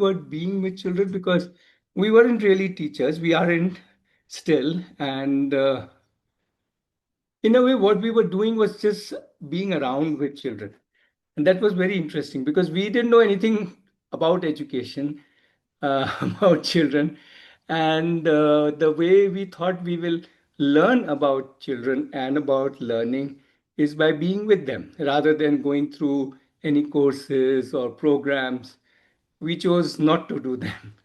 about being with children because we weren't really teachers. We aren't still. And in a way, what we were doing was just being around with children. And that was very interesting because we didn't know anything about education, about children. And the way we thought we will learn about children and about learning is by being with them rather than going through any courses or programs. We chose not to do them.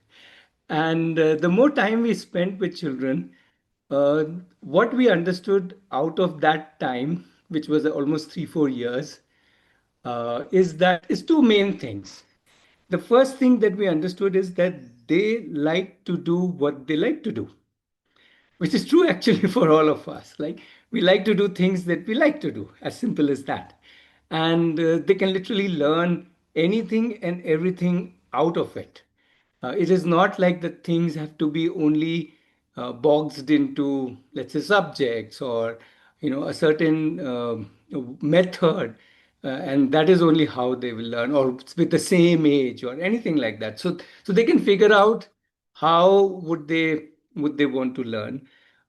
And the more time we spent with children, uh, what we understood out of that time, which was almost 3, 4 years, is two main things. The first thing that we understood is that they like to do what they like to do, which is true actually for all of us. Like we like to do things that we like to do, as simple as that. And they can literally learn anything and everything out of it. It is not like the things have to be only boxed into, let's say, subjects or a certain method, and that is only how they will learn, or with the same age or anything like that. So they can figure out how would they want to learn.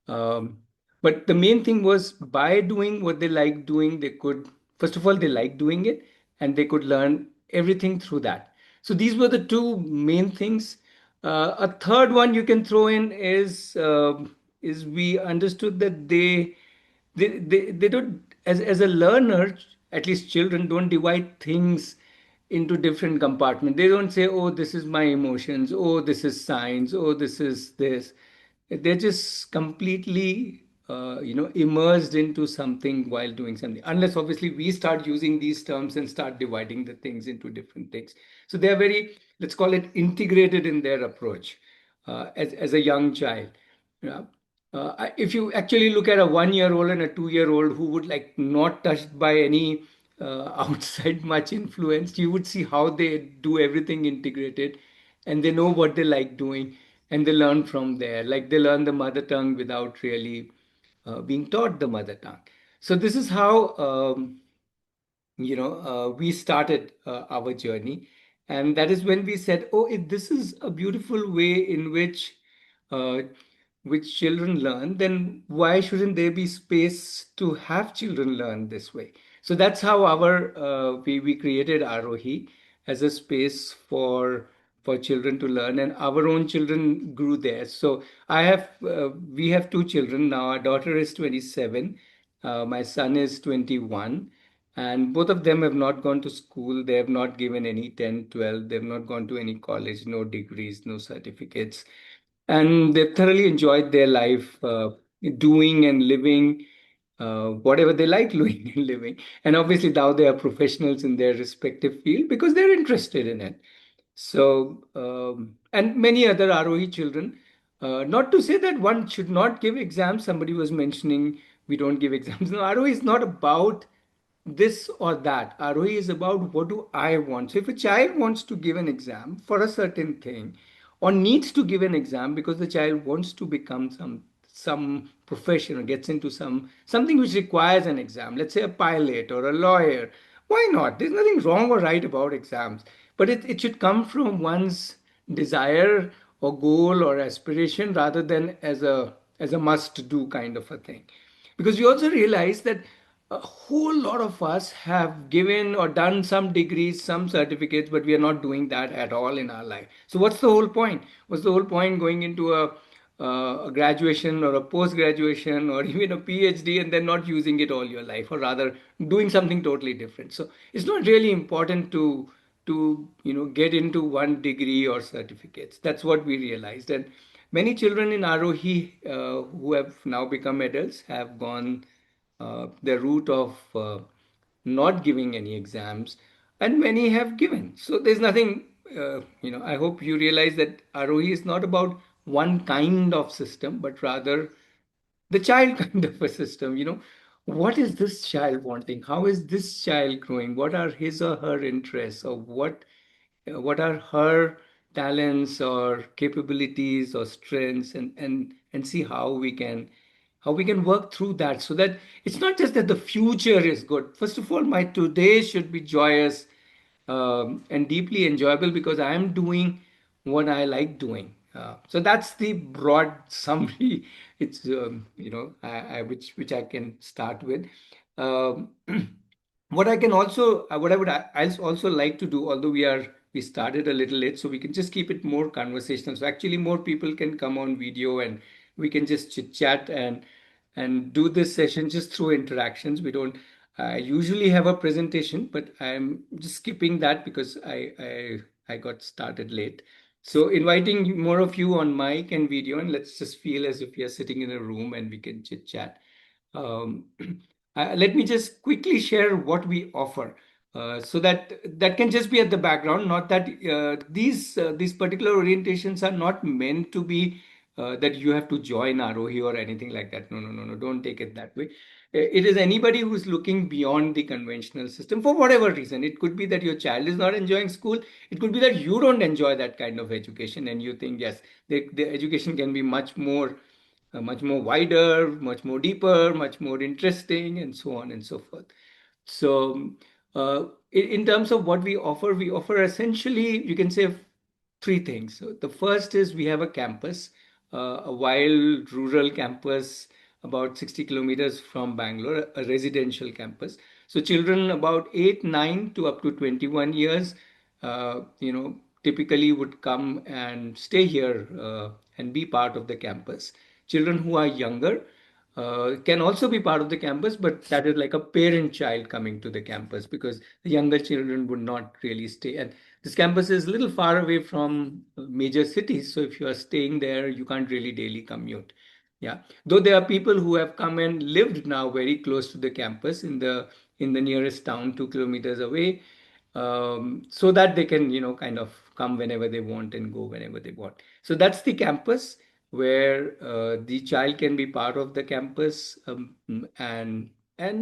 Um, but the main thing was by doing what they like doing, they could, first of all, they like doing it, and they could learn everything through that. So these were the two main things. A third one you can throw in is we understood that they don't, as a learner, at least children don't divide things into different compartments. They don't say, oh, this is my emotions, oh, this is science, oh, this is this. They're just completely immersed into something while doing something, unless obviously we start using these terms and start dividing the things into different things. So they are very, let's call it, integrated in their approach as a young child. Yeah. If you actually look at a 1 year old and a 2 year old who would like not touched by any outside much influence, you would see how they do everything integrated, and they know what they like doing, and they learn from there. Like they learn the mother tongue without really being taught the mother tongue. So this is how we started our journey. And that is when we said, oh, if this is a beautiful way in uh, which children learn, then why shouldn't there be space to have children learn this way? So that's how we created Arohi as a space for children to learn, and our own children grew there. So we have two children now. Our daughter is 27, my son is 21, and both of them have not gone to school. They have not given any 10, 12. They've not gone to any college, no degrees, no certificates. And they've thoroughly enjoyed their life, doing and living whatever they like doing and living. And obviously now they are professionals in their respective field because they're interested in it. So, and many other ROE children. Not to say that one should not give exams. Somebody was mentioning we don't give exams. No, ROE is not about this or that. ROE is about what do I want. So if a child wants to give an exam for a certain thing, or needs to give an exam because the child wants to become some profession or gets into something which requires an exam, let's say a pilot or a lawyer, why not? There's nothing wrong or right about exams, but it should come from one's desire or goal or aspiration rather than as a must do kind of a thing. Because we also realize that a whole lot of us have given or done some degrees, some certificates, but we are not doing that at all in our life. So what's the whole point? What's the whole point going into a graduation or a post graduation or even a PhD and then not using it all your life, or rather doing something totally different? So it's not really important to get into one degree or certificates. That's what we realized. And many children in Arohi who have now become adults have gone the route of not giving any exams, and many have given. So there's nothing, I hope you realize that Arohi is not about one kind of system, but rather the child kind of a system. What is this child wanting? How is this child growing? What are his or her interests? Or what are her talents or capabilities or strengths, and see how we can work through that, so that it's not just that the future is good. First of all, my today should be joyous and deeply enjoyable because I am doing what I like doing. So that's the broad summary. It's which I can start with. Um, what I can also what I would I also like to do, although we started a little late, so we can just keep it more conversational. So actually, more people can come on video and we can just chit chat and do this session just through interactions. We don't usually have a presentation, but I'm just skipping that because I got started late. So inviting more of you on mic and video, and let's just feel as if we are sitting in a room and we can chit chat. Um, let me just quickly share what we offer, so that that can just be at the background. Not that these particular orientations are not meant to be that you have to join Arohi or anything like that. No, no, no, no. Don't take it that way. It is anybody who's looking beyond the conventional system for whatever reason. It could be that your child is not enjoying school. It could be that you don't enjoy that kind of education, and you think yes, the education can be much more wider, much more deeper, much more interesting, and so on and so forth. So, in terms of what we offer essentially, you can say three things. So the first is we have a campus, a wild rural campus about 60 kilometers from Bangalore, a residential campus. So children about 8, 9 to up to 21 years, typically would come and stay here and be part of the campus. Children who are younger can also be part of the campus, but that is like a parent child coming to the campus because the younger children would not really stay. And this campus is a little far away from major cities, so if you are staying there, you can't really daily commute. Yeah, though there are people who have come and lived now very close to the campus in the nearest town, 2 kilometers away, so that they can kind of come whenever they want and go whenever they want. So that's the campus where the child can be part of the campus, and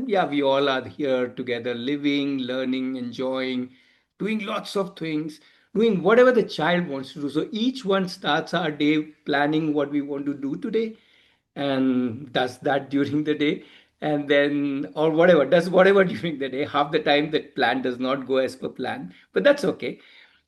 yeah, we all are here together, living, learning, enjoying, doing lots of things, doing whatever the child wants to do. So each one starts our day planning what we want to do today and does that during the day, and then or whatever does whatever during the day. Half the time that plan does not go as per plan, but that's okay.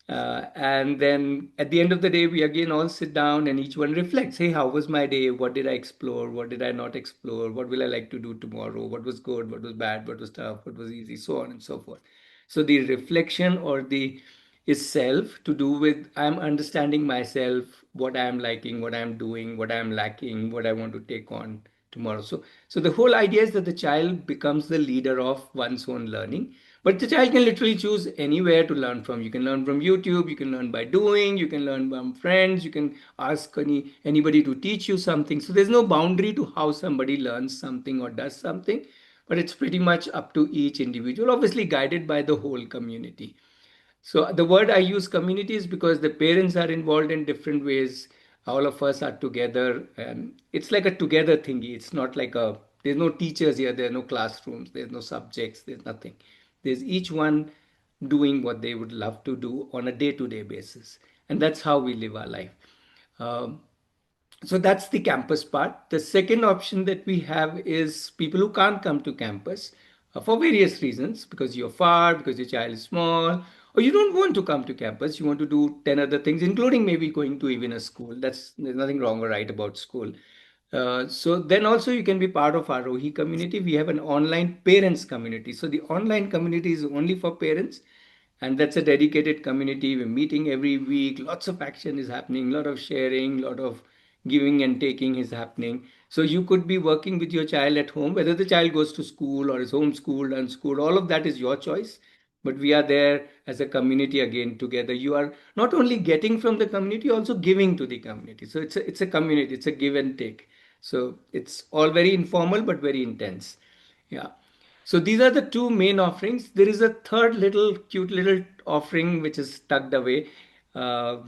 And then at the end of the day, we again all sit down and each one reflects. Hey, how was my day? What did I explore? What did I not explore? What will I like to do tomorrow? What was good? What was bad? What was tough? What was easy? So on and so forth. So the reflection or the is self to do with I'm understanding myself, what I'm liking, what I'm doing, what I'm lacking, what I want to take on tomorrow. So the whole idea is that the child becomes the leader of one's own learning, but the child can literally choose anywhere to learn from. You can learn from YouTube, you can learn by doing, you can learn from friends, you can ask anybody to teach you something. So there's no boundary to how somebody learns something or does something, but it's pretty much up to each individual, obviously guided by the whole community. So the word I use community is because the parents are involved in different ways. All of us are together, and it's like a together thingy. It's not like there's no teachers here, there are no classrooms, there's no subjects, there's nothing. There's each one doing what they would love to do on a day-to-day basis. And that's how we live our life. Um, so that's the campus part. The second option that we have is people who can't come to campus for various reasons, because you're far, because your child is small, or you don't want to come to campus. You want to do 10 other things, including maybe going to even a school. There's nothing wrong or right about school. So then also you can be part of our Rohi community. We have an online parents community. So the online community is only for parents, and that's a dedicated community. We're meeting every week. Lots of action is happening, a lot of sharing, a lot of giving and taking is happening. So you could be working with your child at home, whether the child goes to school or is homeschooled, unschooled, all of that is your choice. But we are there as a community again together. You are not only getting from the community, also giving to the community. So it's a community, it's a give and take. So it's all very informal but very intense. Yeah. So these are the two main offerings. There is a third little cute little offering which is tucked away. Uh,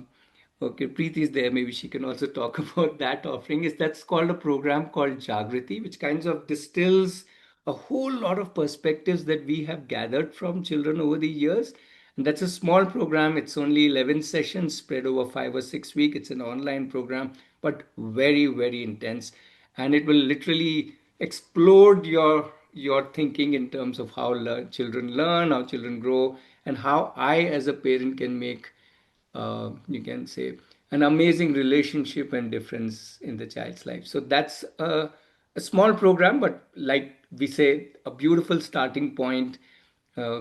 okay, Preeti is there. Maybe she can also talk about that offering. Is that's called a program called Jagriti, which kinds of distills a whole lot of perspectives that we have gathered from children over the years. And that's a small program. It's only 11 sessions spread over 5 or 6 weeks. It's an online program, but very, very intense. And it will literally explode your thinking in terms of how children learn, how children grow, and how I, as a parent, can make you can say, an amazing relationship and difference in the child's life. So that's a small program, but like we say, a beautiful starting point.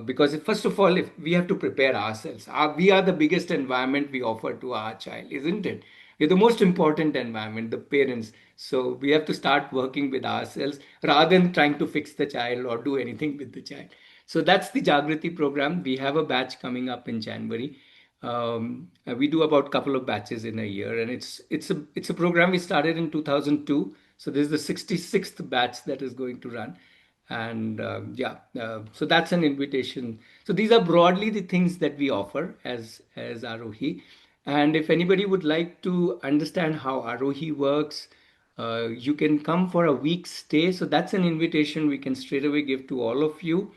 Because first of all, if we have to prepare ourselves, we are the biggest environment we offer to our child, isn't it? We're the most important environment, the parents. So we have to start working with ourselves rather than trying to fix the child or do anything with the child. So that's the Jagriti program. We have a batch coming up in January. We do about a couple of batches in a year, and it's a program we started in 2002. So this is the 66th batch that is going to run, and yeah, so that's an invitation. So these are broadly the things that we offer as Arohi. And if anybody would like to understand how Arohi works, you can come for a week's stay. So that's an invitation we can straight away give to all of you.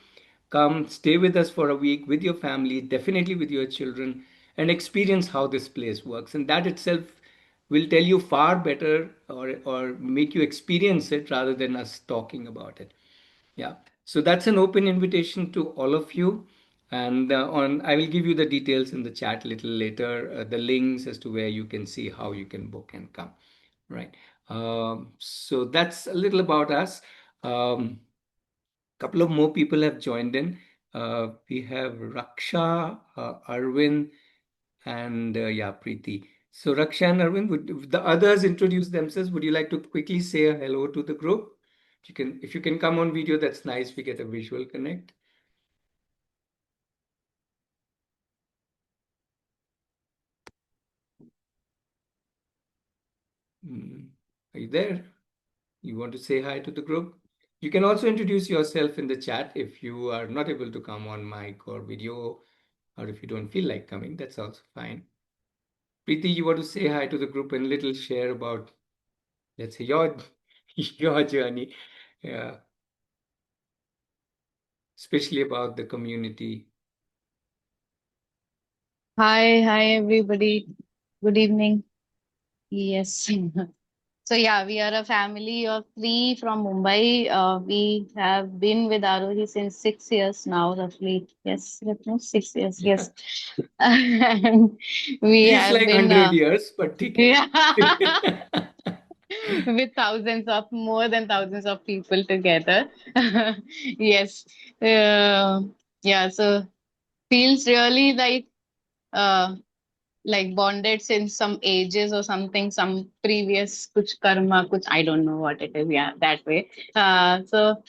Come stay with us for a week with your family, definitely with your children, and experience how this place works. And that itself will tell you far better, or make you experience it rather than us talking about it. Yeah. So that's an open invitation to all of you. And on, I will give you the details in the chat a little later, the links as to where you can see how you can book and come. Right. So that's a little about us. Couple of more people have joined in. We have Raksha, Arvind, and yeah, Preeti. So Raksha and Arvind, would the others introduce themselves? Would you like to quickly say a hello to the group? If you can come on video, that's nice. We get a visual connect. Mm. Are you there? You want to say hi to the group? You can also introduce yourself in the chat if you are not able to come on mic or video, or if you don't feel like coming, that's also fine. Preeti, you want to say hi to the group and little share about, let's say, your your journey, yeah, especially about the community. Hi everybody. Good evening. Yes. So yeah, we are a family of three from Mumbai. We have been with Aarohi since 6 years now, roughly. Yes, roughly 6 years. Yeah, Yes, and we feels have like been 100 years, but take yeah, it. with more than thousands of people together. Yes. Uh, yeah. So feels really uh like bonded since some ages or something, some previous kuch karma, kuch I don't know what it is. Yeah, that way. So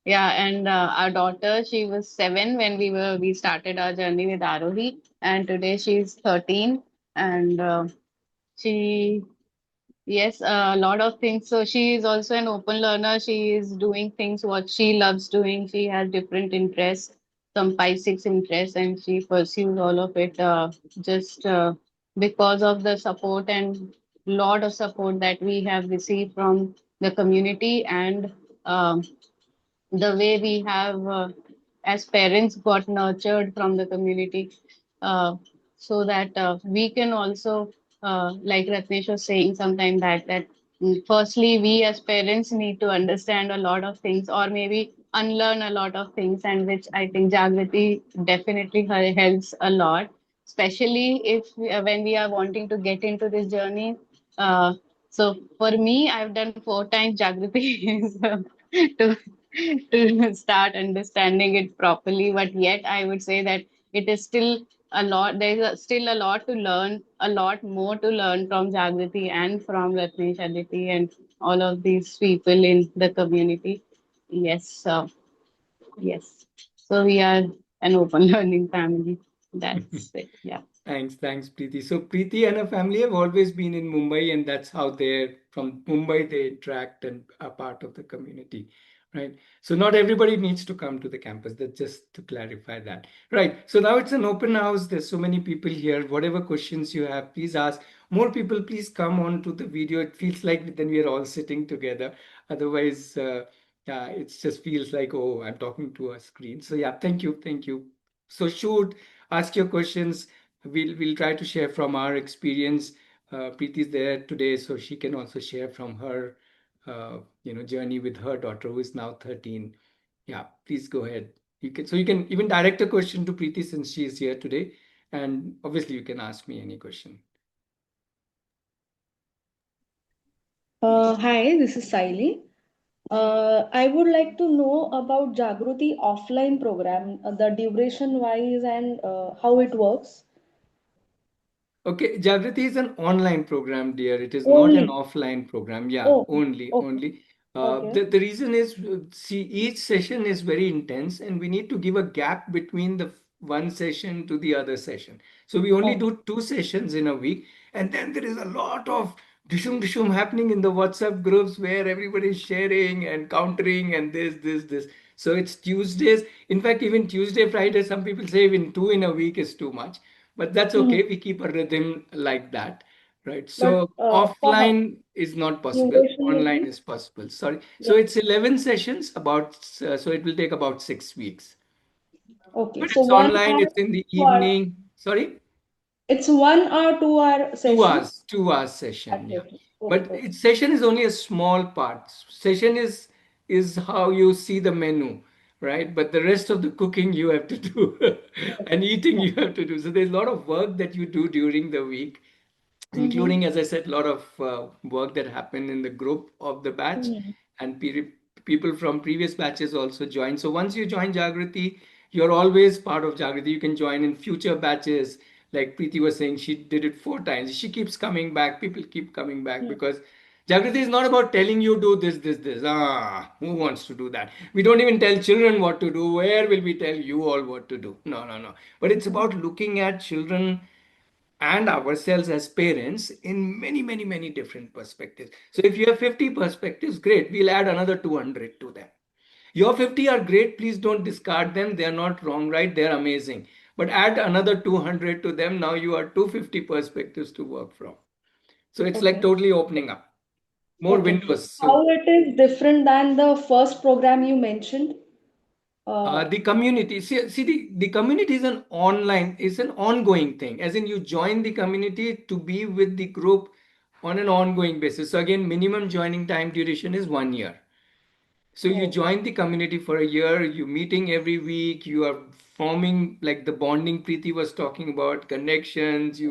yeah, and our daughter, she was 7 when we started our journey with Aarohi, and today she's 13, and she yes, a lot of things. So she is also an open learner. She is doing things what she loves doing. She has different interests, some 5, 6 interests, and she pursues all of it just because of the support and lot of support that we have received from the community and um, the way we have as parents got nurtured from the community so that we can also like Ratnesh was saying sometime back that firstly we as parents need to understand a lot of things or maybe unlearn a lot of things, and which I think Jagriti definitely helps a lot, especially when we are wanting to get into this journey. So for me, I've done 4 times Jagriti so to to start understanding it properly. But yet, I would say that it is still a lot. Still a lot to learn, a lot more to learn from Jagriti and from Ratnesh Aditi and all of these people in the community. Yes, yes. So we are an open learning family. That's it. Yeah. Thanks, Preeti. So Preeti and her family have always been in Mumbai, and that's how they're from Mumbai. They interact and are part of the community, right? So not everybody needs to come to the campus. That's just to clarify that, right? So now it's an open house. There's so many people here. Whatever questions you have, please ask. More people, please come on to the video. It feels like then we are all sitting together. Otherwise, yeah, it just feels like, oh, I'm talking to a screen. So yeah, thank you. So shoot, ask your questions. We'll try to share from our experience. Preeti is there today, so she can also share from her journey with her daughter who is now 13. Yeah, please go ahead. You can even direct a question to Preeti since she is here today, And obviously, you can ask me any question. Hi, this is Saili. I would like to know about Jagruti offline program, the duration wise and how it works. Okay, Jagriti is an online program, dear. It is not an Only. offline program. Yeah, Oh, okay, only. okay, The reason is, see, each session is very intense, and we need to give a gap between the one session to the other session. So we only okay. do two sessions in a week, and then there is a lot of dishum happening in the WhatsApp groups where everybody is sharing and countering and this. So it's Tuesdays. In fact, even Tuesday, Friday, some people say even two in a week is too much, but that's Mhm. okay. We keep a rhythm like that, right? But So for how offline is not possible, duration would online be? is possible. Sorry. So Yeah. it's 11 sessions, about so it will take about 6 weeks, Okay, but so it's one online, hour, it's in the 2 hour. evening. Sorry. It's 1 hour, 2 hour 2 session. hours, 2 hours session, yeah. Session. Okay, But okay, its session is only a small part. Session is how you see the menu, right? But the rest of the cooking you have to do okay. and eating Yeah. you have to do. So there's a lot of work that you do during the week, Mm-hmm. including, as I said, a lot of work that happened in the group of the batch, Mm-hmm. and people from previous batches also join. So once you join Jagriti, you're always part of Jagriti. You can join in future batches. Like Preeti was saying, she did it 4 times. She keeps coming back. People keep coming back because Jagriti is not about telling you do this. Ah, who wants to do that? We don't even tell children what to do. Where will we tell you all what to do? No, no, no. But it's about looking at children and ourselves as parents in many different perspectives. So if you have 50 perspectives, great, we'll add another 200 to them. Your 50 are great, please don't discard them. They are not wrong, right? They're amazing. But add another 200 to them. Now you are 250 perspectives to work from. So it's like Okay. totally opening up more Okay. windows. So How it is different than the first program you mentioned? Uh, the community, see the community is an online, is an ongoing thing. As in, you join the community to be with the group on an ongoing basis. So again, minimum joining time duration is 1 year. So you okay. join the community for a year, you meeting every week, you are forming like the bonding Preeti was talking about, connections,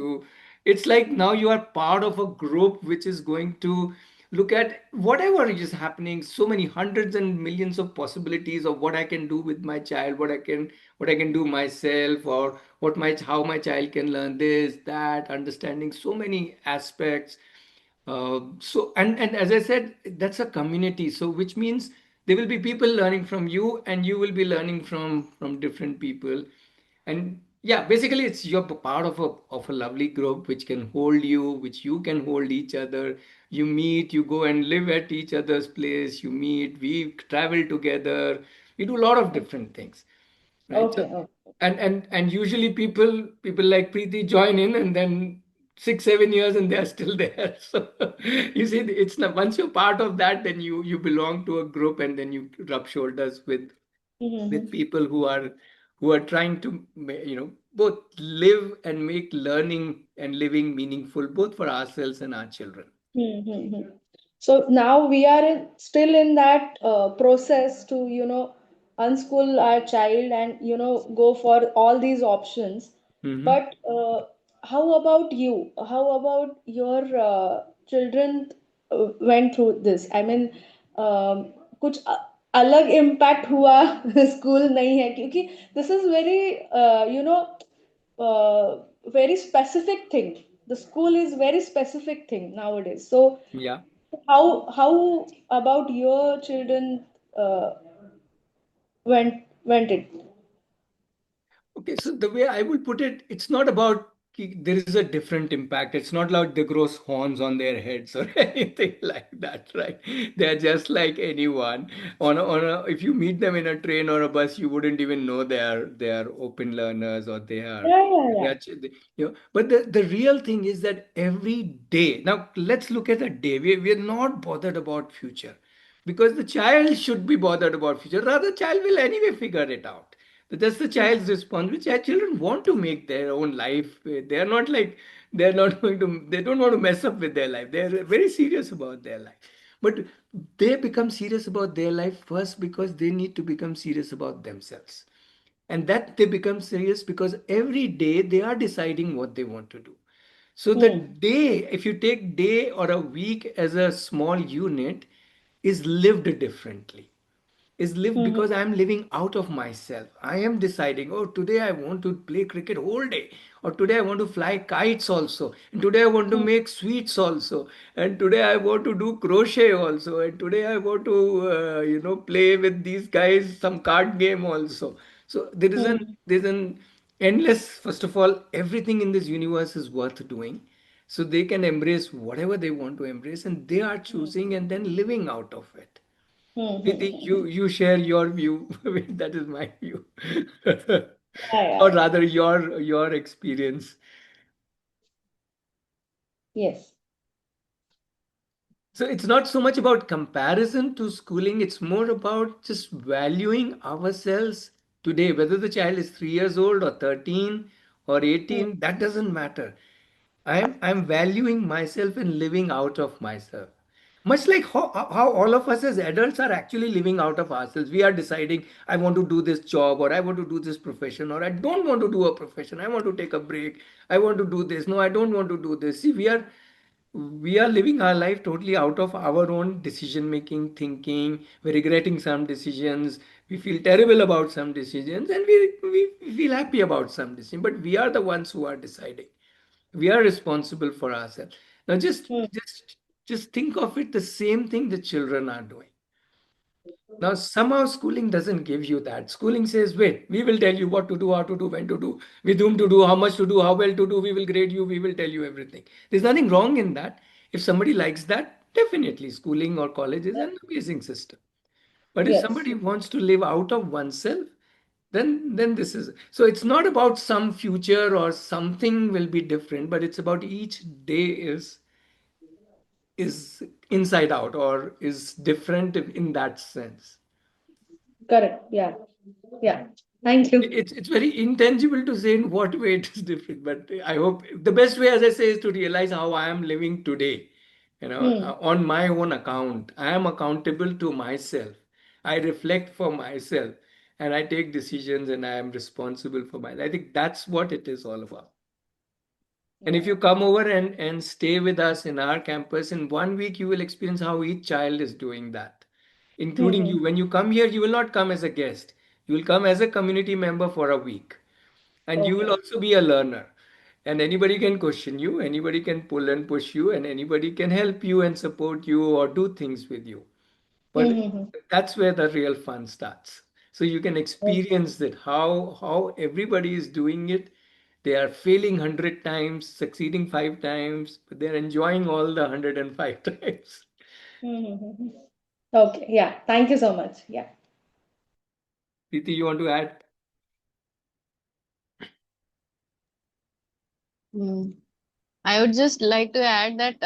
it's like now you are part of a group which is going to look at whatever is happening, so many hundreds and millions of possibilities of what I can do with my child, what I can do myself, or how my child can learn this, that, understanding so many aspects. So and as I said, that's a community. So which means there will be people learning from you, and you will be learning from different people. And yeah, basically, it's you're part of a lovely group which can hold you, which you can hold each other. You meet, you go and live at each other's place. You meet, we travel together. We do a lot of different things, right? So, Okay. Okay. and usually people like Preeti join in, and then 6 7 years and they're still there. So you see, it's not, once you're part of that, then you belong to a group, and then you rub shoulders with Mm-hmm. people who are trying to both live and make learning and living meaningful both for ourselves and our children. Mm-hmm. So now we are still in that process to, unschool our child and, go for all these options. Hmm. But how about you? How about your children went through this? I mean, कुछ अलग impact हुआ school नहीं है क्योंकि this is very very specific thing. The school is very specific thing nowadays. So Yeah. how about your children went it? Okay, so the way I will put it, it's not about there is a different impact. It's not like they grow horns on their heads or anything like that, right? They're just like anyone. If you meet them in a train or a bus, you wouldn't even know they are open learners, or they are Yeah, yeah, they yeah. are But the real thing is that every day. Now let's look at a day. We're not bothered about future, because the child should be bothered about future. Rather, child will anyway figure it out. That's the Hmm. child's response. Which children want to make their own life. They are not like they're not going to. They don't want to mess up with their life. They're very serious about their life. But they become serious about their life first because they need to become serious about themselves. And that they become serious because every day they are deciding what they want to do. So the Hmm. day, if you take day or a week as a small unit, is lived differently, is lived Hmm. because I'm living out of myself. I am deciding, oh, today I want to play cricket whole day, or today I want to fly kites also, and today I want to Hmm. make sweets also, and today I want to do crochet also, and today I want to, play with these guys some card game also. So Hmm. there's an endless. First of all, everything in this universe is worth doing. So they can embrace whatever they want to embrace, and they are Hmm. choosing and then living out of it. Hmm. Preeti, Hmm. you share your view. That is my view, Yeah, yeah, or yeah. rather your experience. Yes. So it's not so much about comparison to schooling. It's more about just valuing ourselves today. Whether the child is 3 years old or 13 or Hmm. 18, that doesn't matter. I'm valuing myself and living out of myself. Much like how all of us as adults are actually living out of ourselves. We are deciding, I want to do this job, or I want to do this profession, or I don't want to do a profession. I want to take a break. I want to do this. No, I don't want to do this. See, we are living our life totally out of our own decision making, thinking. We're regretting some decisions. We feel terrible about some decisions, and we feel happy about some decisions. But we are the ones who are deciding. We are responsible for ourselves. Now Hmm. just think of it, the same thing the children are doing. Now somehow schooling doesn't give you that. Schooling says, wait, we will tell you what to do, how to do, when to do, with whom to do, how much to do, how well to do. We will grade you, we will tell you everything. There's nothing wrong in that. If somebody likes that, definitely schooling or college is an amazing system. But if Yes. somebody wants to live out of oneself, then this is. So it's not about some future or something will be different, but it's about each day is inside out or is different in that sense. Correct. Yeah. Yeah. Thank you. It's very intangible to say in what way it is different, but I hope the best way, as I say, is to realize how I am living today. Hmm. On my own account, I am accountable to myself. I reflect for myself, and I take decisions, and I am responsible for myself. I think that's what it is all about. And if Yeah. you come over and stay with us in our campus in 1 week, you will experience how each child is doing that, Hmm. including Hmm. you. When you come here, you will not come as a guest. You will come as a community member for a week. And you will Okay. also be a learner. And anybody can question you, anybody can pull and push you, and anybody can help you and support you or do things with you. Hmm. But Hmm. Hmm. that's where the real fun starts. So you can Okay. experience that how everybody is doing it. They are failing 100 times, succeeding 5 times, but they're enjoying all the 105 times. Hmm. Hmm. Hmm. Hmm. Okay. Yeah. Thank you so much. Yeah. Preeti, you want to add? Mm. I would just like to add that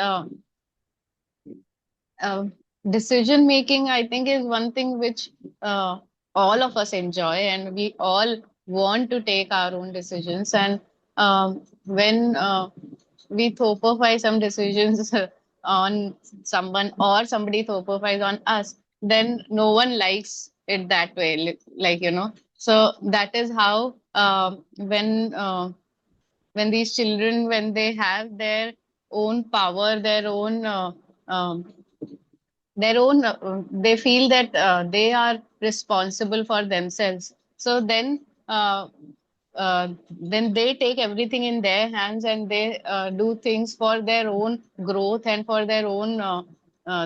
uh, decision making, I think, is one thing which uh, all of us enjoy, and we all want to take our own decisions. And when we thopify some decisions on someone, or somebody thopifies on us, then no one likes it that way. Like, so that is how when these children, when they have their own power, um, they feel that they are responsible for themselves. So then they take everything in their hands, and they do things for their own growth, and for their own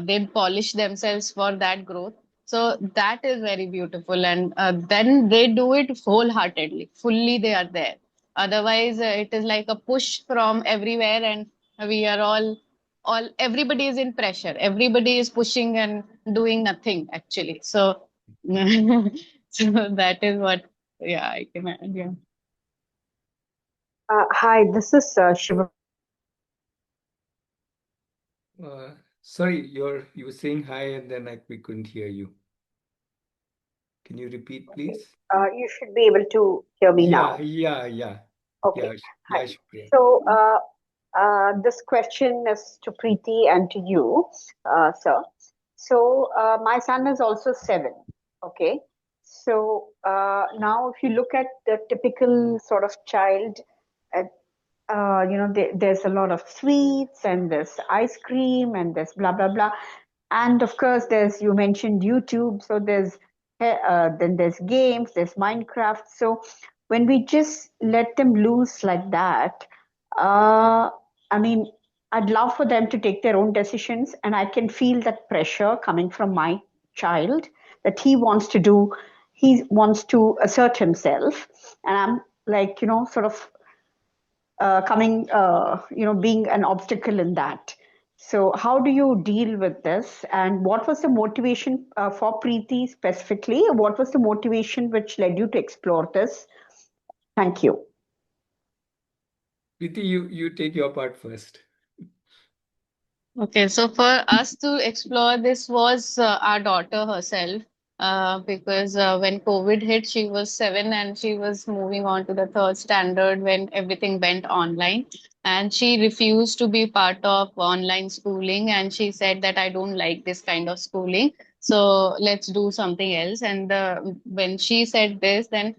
they polish themselves for that growth. So that is very beautiful, and then they do it wholeheartedly, fully they are there. Otherwise it is like a push from everywhere, and we are all everybody is in pressure, everybody is pushing and doing nothing actually. So so that is what, yeah, I can add. Yeah. Hi, this is Shivam. Sorry, you were saying hi and then we couldn't hear you. Can you repeat, Okay. please? You should be able to hear me Yeah, now. yeah, yeah, Okay. yeah, Hi. yeah, Shukriya. So, this question is to Preeti and to you, sir. So, my son is also 7. Okay. So now, if you look at the typical sort of child, uh, there's a lot of sweets and there's ice cream and there's blah blah blah, and of course there's, you mentioned YouTube, so there's then there's games, there's Minecraft. So when we just let them loose like that, uh, I mean, I'd love for them to take their own decisions, and I can feel that pressure coming from my child, that he wants to assert himself, and I'm like, sort of being an obstacle in that. So, how do you deal with this? And what was the motivation for Preeti specifically? What was the motivation which led you to explore this? Thank you. Preeti, you take your part first. Okay, so for us to explore this was our daughter herself, because when COVID hit, she was 7 and she was moving on to the third standard when everything went online. And she refused to be part of online schooling, and she said that I don't like this kind of schooling, so let's do something else. And when she said this, then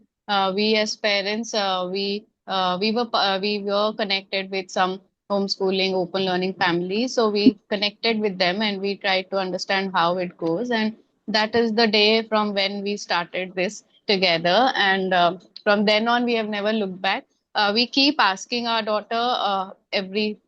we as parents, we were connected with some homeschooling, open learning family. So we connected with them and we tried to understand how it goes. And that is the day from when we started this together. And from then on, we have never looked back. We keep asking our daughter every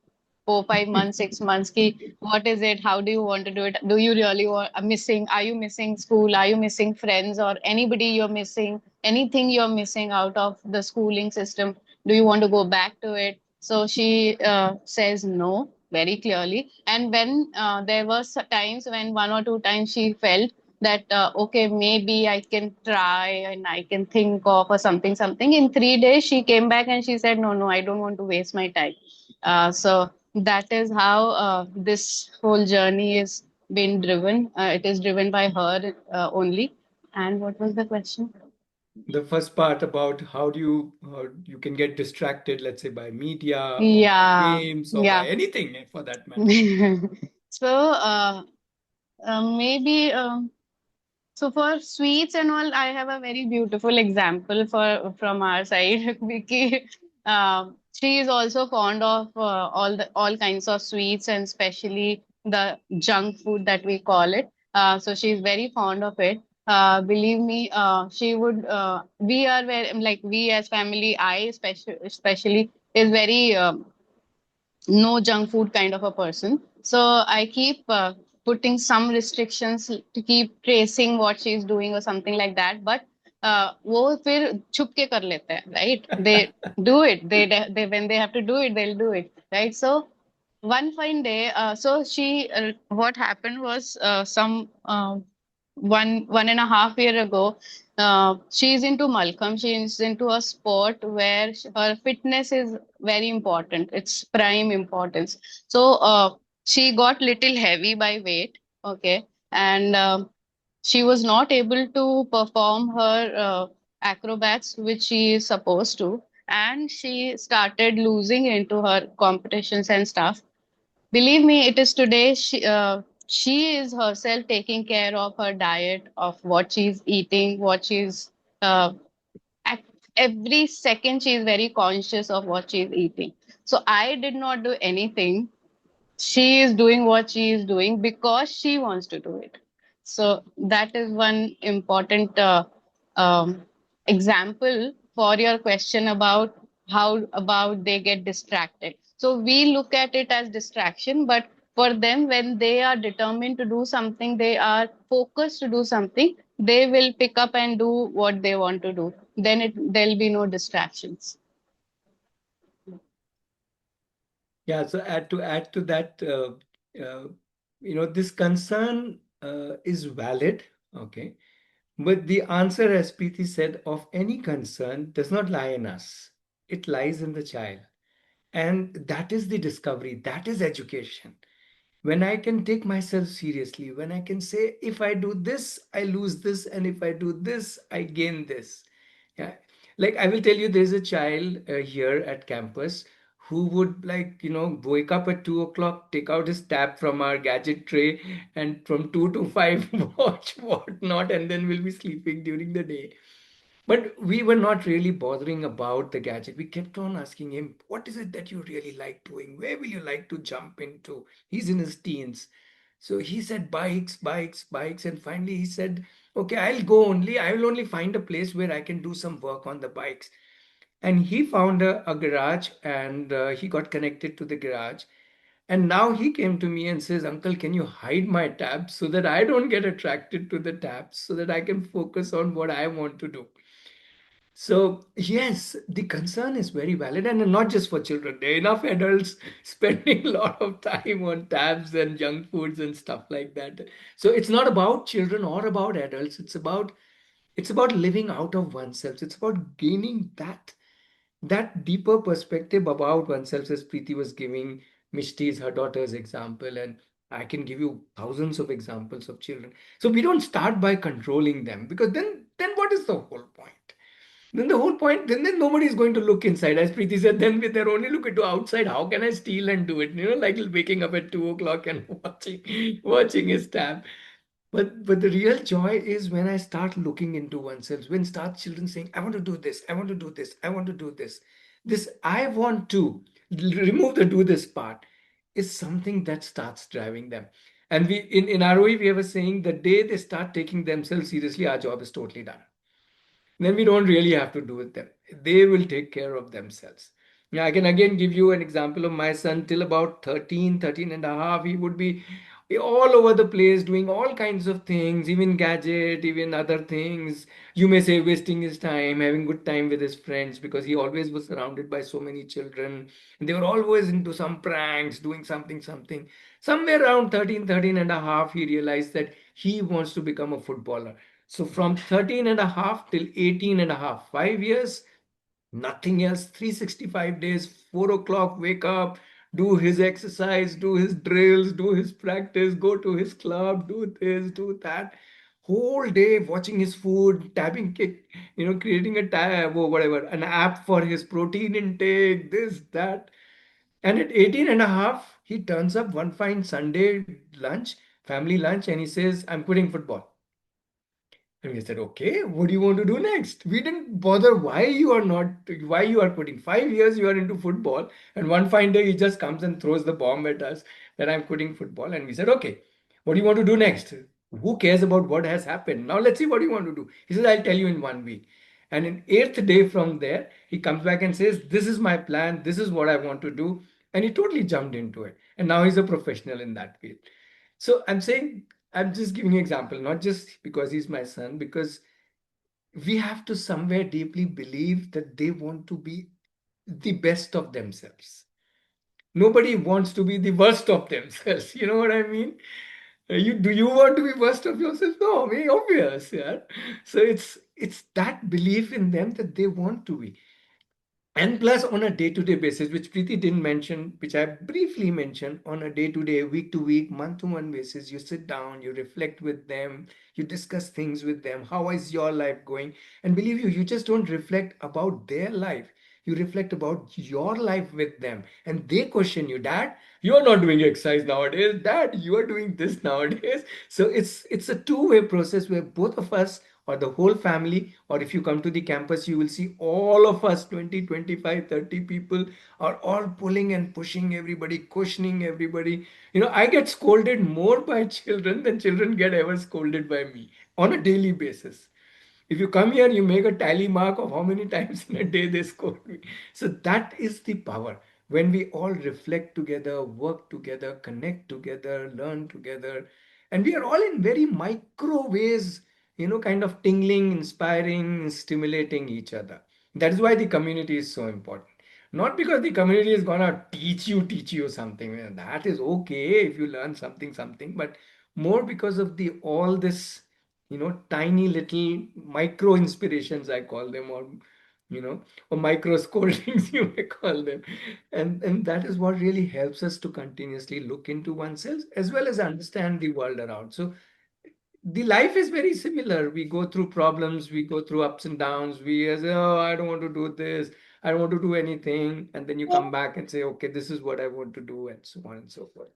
4, 5 months, 6 months, ki, what is it? How do you want to do it? Do you really want missing? Are you missing school? Are you missing friends or anybody you're missing? Anything you're missing out of the schooling system? Do you want to go back to it? So she says no very clearly. And when there was times when 1 or 2 times she felt that okay, maybe I can try and I can think of or something. In 3 days she came back and she said, no, I don't want to waste my time. So that is how this whole journey is being driven. It is driven by her only. And what was the question? The first part about how do you can get distracted, let's say by media or by Yeah, games or by yeah. anything for that matter. So maybe so for sweets and all, I have a very beautiful example for from our side. Vicky, she is also fond of all kinds of sweets and especially the junk food that we call it. So she's very fond of it. Believe me, she would. We are very like we as family. I especially is very no junk food kind of a person. So I keep putting some restrictions to keep tracing what she's doing or something like that. But वो फिर छुप के कर लेते हैं, right? They do it. They when they have to do it, they'll do it, right? So one fine day, so she, what happened was some 1.5 year ago, she is into Malcolm. She is into a sport where her fitness is very important. It's prime importance. So she got little heavy by weight, okay, and she was not able to perform her acrobats, which she is supposed to, and she started losing into her competitions and stuff. Believe me, it is today she is herself taking care of her diet, of what she's eating, what she's uh, at every second she is very conscious of what she's eating. So I did not do anything. She is doing what she is doing because she wants to do it. So that is one important um, example for your question about how about they get distracted. So we look at it as distraction, but for them, when they are determined to do something, they are focused to do something, they will pick up and do what they want to do. Then there'll be no distractions. Yeah, so add to that, this concern is valid, okay, but the answer, as Preeti said, of any concern does not lie in us. It lies in the child, and that is the discovery. That is education. When I can take myself seriously, when I can say, if I do this, I lose this, and if I do this, I gain this. Yeah. Like I will tell you, there's a child here at campus who would, like, wake up at 2 o'clock, take out his tab from our gadget tray, and from 2 to 5 watch whatnot, and then we'll be sleeping during the day. But we were not really bothering about the gadget. We kept on asking him, what is it that you really like doing? Where will you like to jump into? He's in his teens. So he said bikes, bikes, bikes. And finally he said, okay, I will only find a place where I can do some work on the bikes. And he found a garage, and he got connected to the garage. And now he came to me and says, Uncle, can you hide my tabs so that I don't get attracted to the tabs, so that I can focus on what I want to do? So, yes, the concern is very valid, and not just for children. There are enough adults spending a lot of time on tabs and junk foods and stuff like that. So it's not about children or about adults. It's about living out of oneself. It's about gaining that deeper perspective about oneself, as Preeti was giving Mishti's, her daughter's example, and I can give you thousands of examples of children. So we don't start by controlling them, because then what is the whole point? Then the whole point, then nobody is going to look inside. As Preeti said, then they're only looking to outside. How can I steal and do it? Like waking up at 2 o'clock and watching his tab. But the real joy is when I start looking into oneself, when start children saying, I want to do this, I want to do this, I want to do this. This I want to remove the do this part is something that starts driving them. And we in ROE we have a saying, the day they start taking themselves seriously, our job is totally done. Then we don't really have to do with them. They will take care of themselves. Yeah, I can again give you an example of my son. Till about 13 and a half, he would be all over the place doing all kinds of things, even gadget, even other things. You may say wasting his time, having good time with his friends, because he always was surrounded by so many children. And they were always into some pranks, doing something. Somewhere around 13 and a half, he realized that he wants to become a footballer. So from 13 and a half till 18 and a half, 5 years, nothing else, 365 days, 4 o'clock, wake up, do his exercise, do his drills, do his practice, go to his club, do this, do that. Whole day watching his food, tabbing, creating a tab or whatever, an app for his protein intake, this, that. And at 18 and a half, he turns up one fine Sunday lunch, family lunch, and he says, I'm quitting football. And we said, okay, what do you want to do next? We didn't bother why you are quitting. 5 years you are into football, and one fine day he just comes and throws the bomb at us that I'm quitting football. And we said, okay, what do you want to do next? Who cares about what has happened? Now let's see what you want to do. He says, I'll tell you in 1 week. And in eighth day from there, he comes back and says, this is my plan, this is what I want to do. And he totally jumped into it. And now he's a professional in that field. So I'm saying, I'm just giving you an example, not just because he's my son, because we have to somewhere deeply believe that they want to be the best of themselves. Nobody wants to be the worst of themselves. You know what I mean? Do you want to be worst of yourself? No, very obvious, yeah. So it's that belief in them that they want to be. And plus, on a day-to-day basis, which Preeti didn't mention, which I briefly mentioned, on a day-to-day, week-to-week, month-to-month basis, you sit down, you reflect with them, you discuss things with them. How is your life going? And believe you just don't reflect about their life. You reflect about your life with them. And they question you, Dad, you're not doing exercise nowadays. Dad, you are doing this nowadays. So it's a two-way process where both of us, or the whole family, or if you come to the campus, you will see all of us, 20, 25, 30 people, are all pulling and pushing everybody, questioning everybody. I get scolded more by children than children get ever scolded by me on a daily basis. If you come here, you make a tally mark of how many times in a day they scold me. So that is the power. When we all reflect together, work together, connect together, learn together, and we are all in very micro ways, kind of tingling, inspiring, stimulating each other. That is why the community is so important. Not because the community is gonna teach you something. That is okay if you learn something, but more because of the all this, tiny little micro inspirations, I call them, you know or micro scoldings, you may call them. And that is what really helps us to continuously look into oneself as well as understand the world around. So the life is very similar. We go through problems, we go through ups and downs. We say, oh, I don't want to do this, I don't want to do anything. And then you come back and say, okay, this is what I want to do, and so on and so forth.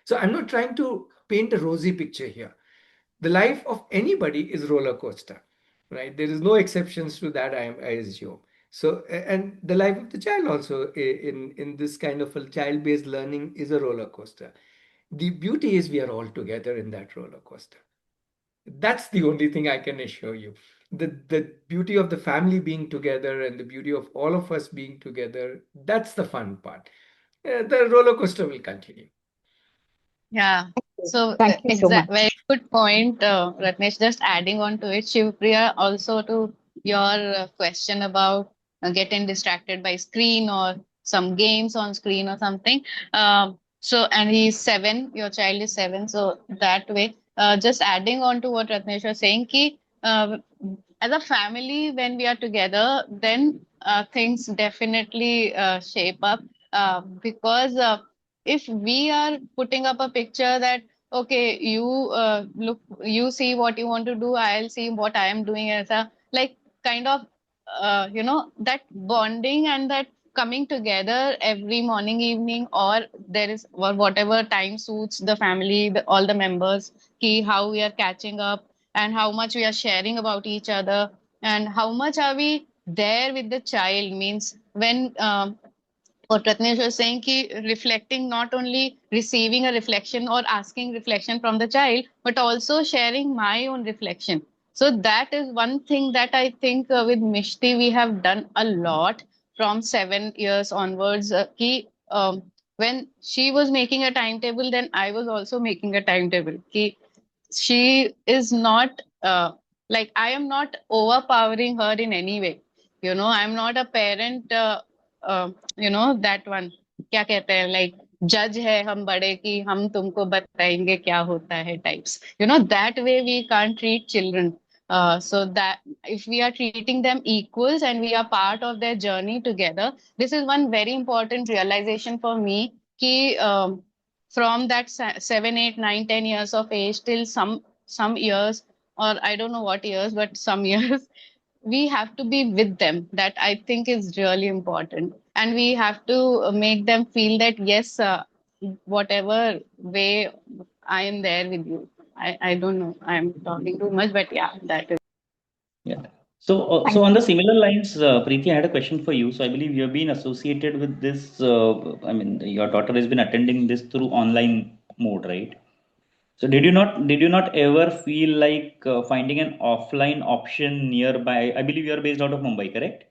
So I'm not trying to paint a rosy picture here. The life of anybody is roller coaster, right? There is no exceptions to that, I assume. So, and the life of the child also in this kind of a child-based learning is a roller coaster. The beauty is we are all together in that roller coaster. That's the only thing I can assure you. The beauty of the family being together and the beauty of all of us being together, that's the fun part. The roller coaster will continue. Yeah. So, Thank you so exact, much. very good point, Ratnesh. Just adding on to it, Shivpriya, also to your question about getting distracted by screen or some games on screen or something. So, and he's 7, your child is 7. So, that way, just adding on to what Ratnesh was saying, ki, as a family, when we are together, then things definitely shape up because. If we are putting up a picture that okay, you look, you see what you want to do, I'll see what I am doing, as a like kind of that bonding and that coming together every morning, evening, or there is, or whatever time suits the family, all the members, key how we are catching up and how much we are sharing about each other and how much are we there with the child, means when what Ratnesh was saying, ki reflecting, not only receiving a reflection or asking reflection from the child, but also sharing my own reflection. So that is one thing that I think with Mishti we have done a lot from 7 years onwards. When she was making a timetable, then I was also making a timetable. Ki she is not like, I am not overpowering her in any way. I'm not a parent, that one, क्या कहते हैं, like judge है हम बड़े कि हम तुमको बताएंगे क्या होता है types. That way we can't treat children. So that if we are treating them equals and we are part of their journey together, this is one very important realization for me, कि from that 7, 8, 9, 10 years of age till some years, or I don't know what years, but some years, we have to be with them. That I think is really important, and we have to make them feel that yes, whatever way, I am there with you. I don't know, I'm talking too much, but yeah, that is. Yeah. So on the similar lines, Preeti, I had a question for you. So I believe you have been associated with this. I mean, your daughter has been attending this through online mode, right? So did you not ever feel like finding an offline option nearby? I believe you are based out of Mumbai, correct?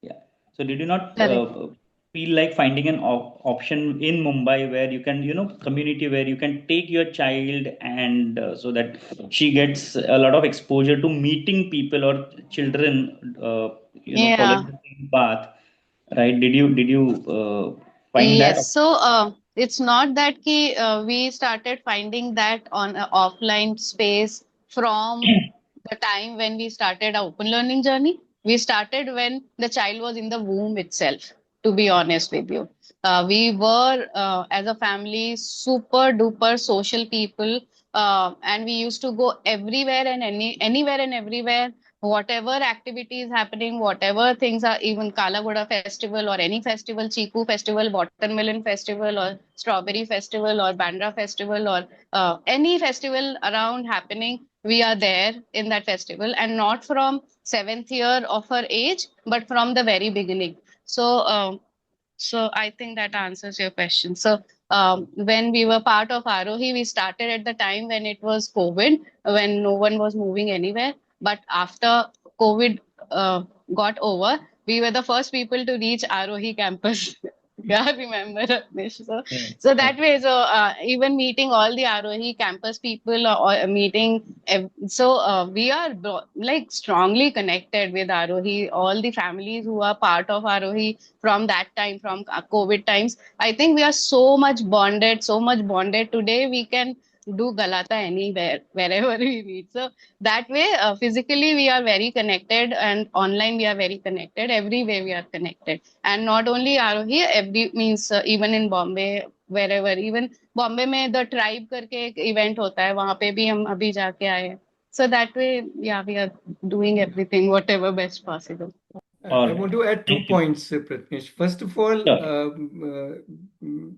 Yeah. So did you not Correct. feel like finding an option in Mumbai where you can, community where you can take your child and so that she gets a lot of exposure to meeting people or children, following Yeah. the same path, right? Did you find that? Yes, so it's not that we started finding that on an offline space from the time when we started our open learning journey. We started when the child was in the womb itself, to be honest with you. We were, as a family, super duper social people, and we used to go everywhere and anywhere and everywhere, whatever activity is happening, whatever things are, even Kalagoda festival or any festival, Chiku festival, watermelon festival, or strawberry festival, or Bandra festival, or any festival around happening, we are there in that festival, and not from seventh year of her age, but from the very beginning. So I think that answers your question. So when we were part of Aarohi, we started at the time when it was COVID, when no one was moving anywhere. But after COVID got over, we were the first people to reach Aarohi campus. Yeah, remember, Rajneesh? So Yeah. that way, so even meeting all the Aarohi campus people, or meeting, so we are like strongly connected with Aarohi. All the families who are part of Aarohi from that time, from COVID times, I think we are so much bonded, so much bonded. Today we can do Galata anywhere, wherever we meet. So that way, physically we are very connected, and online we are very connected. Every way we are connected, and not only Aarohi, every means even in Bombay, wherever, even Bombay में the tribe करके एक event होता है, वहां पे भी हम अभी जाके आए. So that way, yeah, we are doing everything whatever best possible. All I right. want to add two Thank you. points, Pratnesh. First of all, Sure. mm,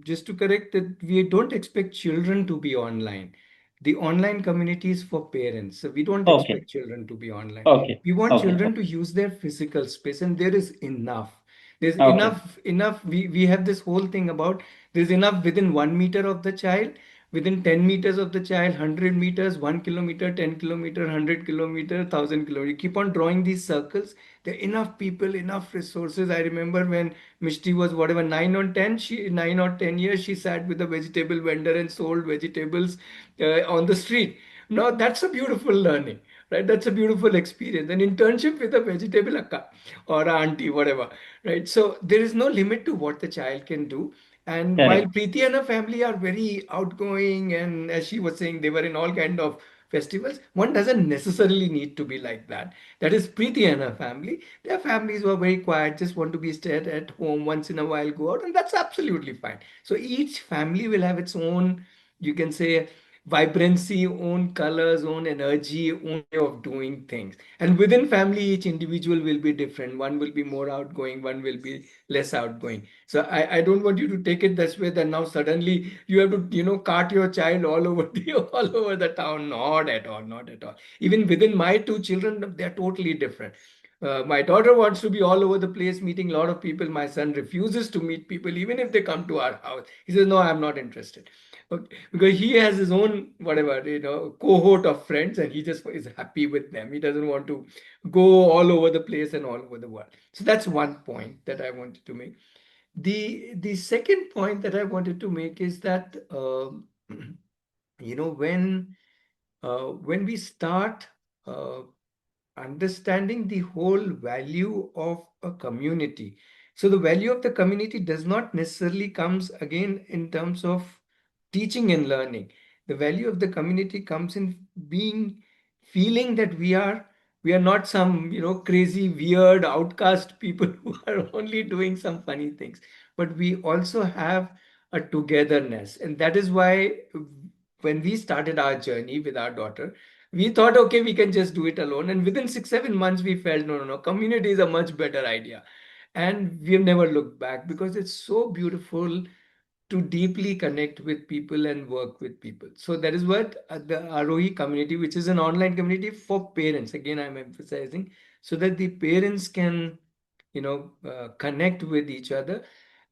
just to correct that we don't expect children to be online. The online community is for parents. So we don't Okay. expect children to be online. Okay. We want Okay. children to use their physical space, and there is enough. There's Okay. enough. We have this whole thing about there's enough within 1 meter of the child, within 10 meters of the child, 100 meters, 1 kilometer, 10 kilometer, 100 kilometer, 1,000 kilometer. You keep on drawing these circles. There are enough people, enough resources. I remember when Mishti was whatever 9 or 10, she 9 or 10 years she sat with a vegetable vendor and sold vegetables on the street. Now that's a beautiful learning, right? That's a beautiful experience. An internship with a vegetable akka or a auntie, whatever, right? So there is no limit to what the child can do. And while Correct. Preeti and her family are very outgoing, and as she was saying, they were in all kind of festivals, one doesn't necessarily need to be like that. That is Preeti and her family. Their families were very quiet, just want to be stayed at home once in a while, go out, and that's absolutely fine. So each family will have its own, you can say, vibrancy, own colors, own energy, own way of doing things. And within family, each individual will be different. One will be more outgoing, one will be less outgoing. So I don't want you to take it this way that now suddenly you have to, cart your child all over the all over the town. Not at all, not at all. Even within my two children, they're totally different. My daughter wants to be all over the place, meeting a lot of people. My son refuses to meet people, even if they come to our house. He says, "No, I'm not interested." Okay. Because he has his own whatever cohort of friends, and he just is happy with them. He doesn't want to go all over the place and all over the world. So that's one point that I wanted to make. The second point that I wanted to make is that when we start uh, understanding the whole value of a community. So the value of the community does not necessarily comes again in terms of teaching and learning. The value of the community comes in being feeling that we are not some crazy weird outcast people who are only doing some funny things, but we also have a togetherness. And that is why when we started our journey with our daughter, we thought, okay, we can just do it alone. And within 6, 7 months, we felt, no, no, no, community is a much better idea. And we have never looked back because it's so beautiful to deeply connect with people and work with people. So that is what the Aarohi community, which is an online community for parents, again, I'm emphasizing, so that the parents can, connect with each other.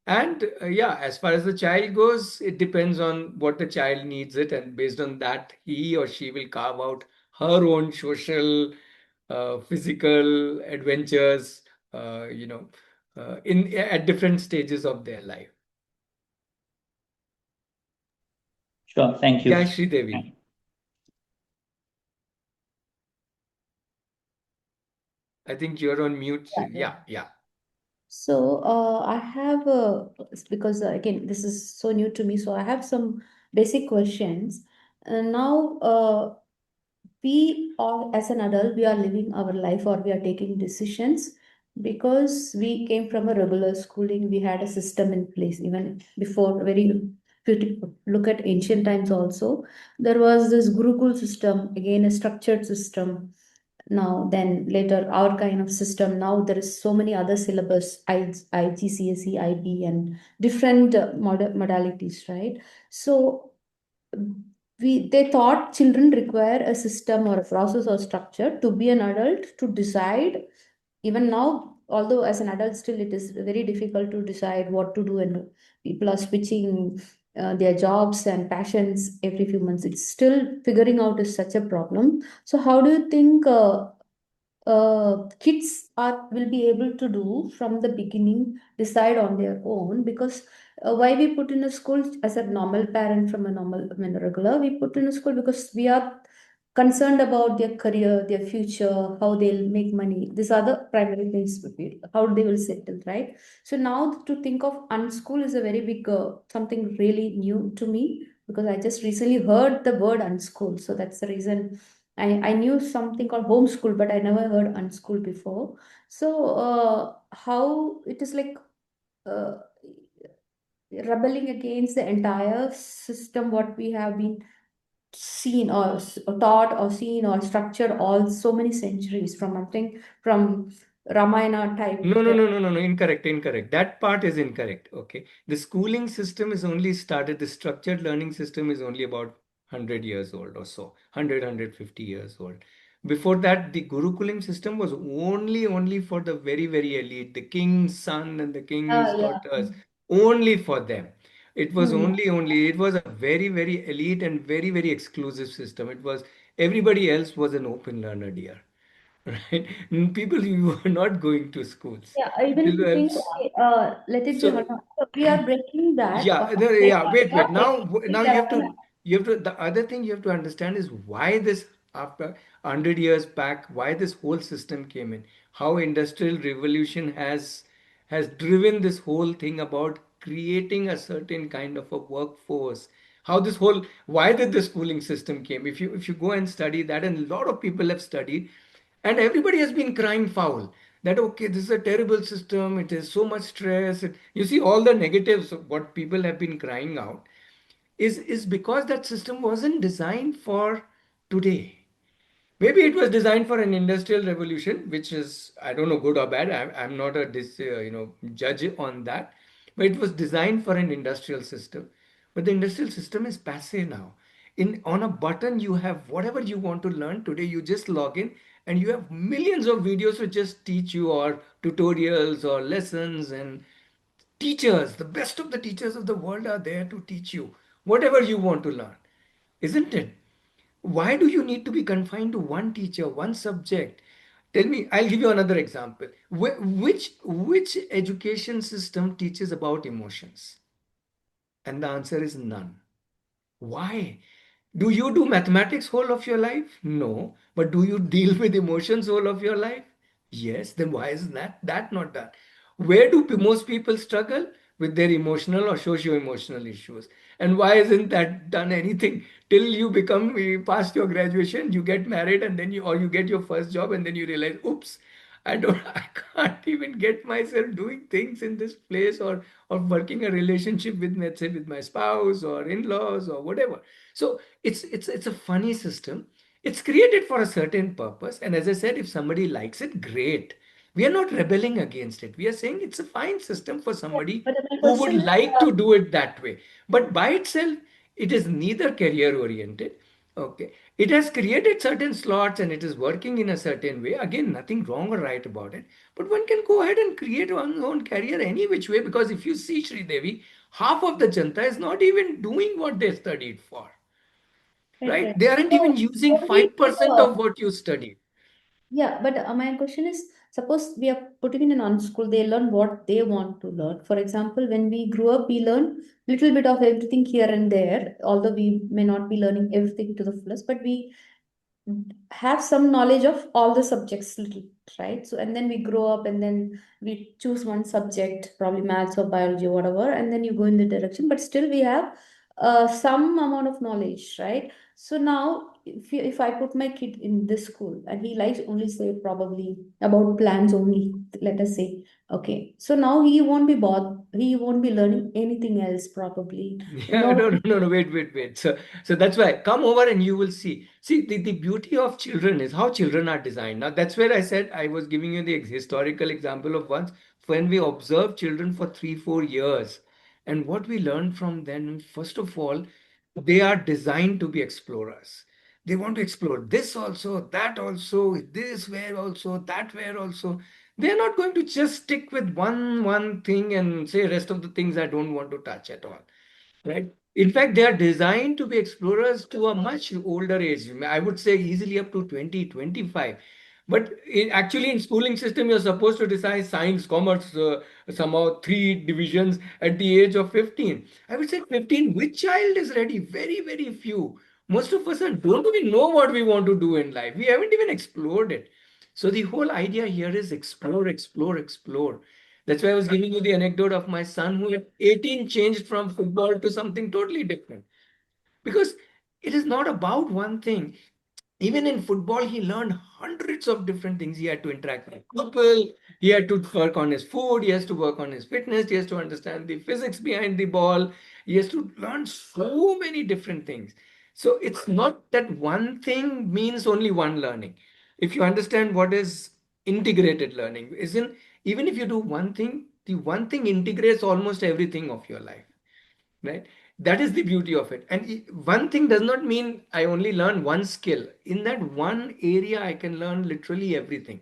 And yeah, as far as the child goes, it depends on what the child needs it, and based on that, he or she will carve out her own social, physical adventures, in at different stages of their life. Sure. Thank Yeah, you. Devi, I think you're on mute. Yeah, yeah. Yeah, yeah. So I have because again this is so new to me, so I have some basic questions. Now we are as an adult we are living our life or we are taking decisions because we came from a regular schooling. We had a system in place even before very. If you look at ancient times also, there was this Gurukul system, again a structured system. Now then later our kind of system, now there is so many other syllabus, IGCSE, IB and different modalities, right? So they thought children require a system or a process or structure to be an adult to decide. Even now, although as an adult still it is very difficult to decide what to do, and people are switching their jobs and passions every few months, it's still figuring out is such a problem. So how do you think kids are will be able to do from the beginning, decide on their own? Because why we put in a school as a normal parent, from a normal, I mean, regular, we put in a school because we are concerned about their career, their future, how they'll make money. These are the primary things, how they will settle, right? So now to think of unschool is a very big something really new to me, because I just recently heard the word unschool. So that's the reason I knew something called homeschool, but I never heard unschool before. So how it is like uh, rebelling against the entire system what we have been seen or taught or seen or structured all so many centuries from, I think, from Ramayana type. No, no, no, no, no, no, incorrect, incorrect. That part is incorrect. Okay. The schooling system is only started, the structured learning system is only about 100 years old or so, 150 years old. Before that, the Gurukulam system was only for the very, very elite, the king's son and the king's Yeah. daughters, only for them. It was Hmm. only, it was a very, very elite and very, very exclusive system. It was, everybody else was an open learner, dear. Right? People, you were not going to schools. Yeah, even if you think, Children, okay, let it be, so so we are breaking that. yeah, yeah. Wait, We are wait. breaking Now there are you have to. The other thing you have to understand is why this after 100 years back, why this whole system came in. How industrial revolution has driven this whole thing about creating a certain kind of a workforce. How this whole why did the schooling system came? If you go and study that, and a lot of people have studied, and everybody has been crying foul that okay, this is a terrible system, it is so much stress. You see all the negatives of what people have been crying out is because that system wasn't designed for today. Maybe it was designed for an industrial revolution, which is, I don't know, good or bad. I'm not a judge on that, but it was designed for an industrial system. But the industrial system is passe now. In on a button, you have whatever you want to learn today. You just log in, and you have millions of videos which just teach you, or tutorials or lessons, and teachers. The best of the teachers of the world are there to teach you whatever you want to learn, isn't it? Why do you need to be confined to one teacher, one subject? Tell me, I'll give you another example. Which education system teaches about emotions? And the answer is none. Why? Do you do mathematics whole of your life? No. But do you deal with emotions whole of your life? Yes. Then why is that not done? Where do most people struggle? With their emotional or socio-emotional issues. And why isn't that done anything till you become past your graduation, you get married, and then you get your first job, and then you realize, oops, I can't even get myself doing things in this place, or working a relationship with, let's say, with my spouse or in-laws or whatever. So it's a funny system. It's created for a certain purpose, and as I said, if somebody likes it, great. We are not rebelling against it. We are saying it's a fine system for somebody but my who would question is, like to do it that way. But by itself, it is neither career oriented. Okay. It has created certain slots and it is working in a certain way. Again, nothing wrong or right about it. But one can go ahead and create one's own career any which way, because if you see Sri Devi, half of the Janta is not even doing what they studied for. right, Right? right. They aren't even So using only 5% of what you studied. yeah, but my question is, suppose we are putting in an unschool, they learn what they want to learn. For example, when we grew up, we learn little bit of everything here and there, although we may not be learning everything to the fullest, but we have some knowledge of all the subjects little, right? So and then we grow up and then we choose one subject, probably maths or biology or whatever, and then you go in the direction, but still we have some amount of knowledge, right? So now if I put my kid in this school and he likes only say probably about plants only, let us say, okay, so now he won't be bothered, he won't be learning anything else probably. Yeah, No. no, no, no, no, wait, wait, wait. So that's why come over and you will see. See, the beauty of children is how children are designed. Now, that's where I said I was giving you the historical example of once when we observed children for 3, 4 years. And what we learned from them, first of all, they are designed to be explorers. They want to explore this also, that also, this where also, that where also. They're not going to just stick with one thing and say rest of the things I don't want to touch at all. Right. In fact, they are designed to be explorers to a much older age. I would say easily up to 20, 25. But actually, in schooling system, you're supposed to decide science, commerce, somehow three divisions at the age of 15. I would say 15. Which child is ready? Very, very few. Most of us don't even know what we want to do in life. We haven't even explored it. So the whole idea here is explore, explore, explore. That's why I was giving you the anecdote of my son who at 18 changed from football to something totally different. Because it is not about one thing. Even in football, he learned hundreds of different things. He had to interact with people, he had to work on his food, he has to work on his fitness, he has to understand the physics behind the ball, he has to learn so many different things. So it's not that one thing means only one learning. If you understand what is integrated learning. Isn't even if you do one thing, the one thing integrates almost everything of your life, right? That is the beauty of it. And one thing does not mean I only learn one skill. In that one area, I can learn literally everything.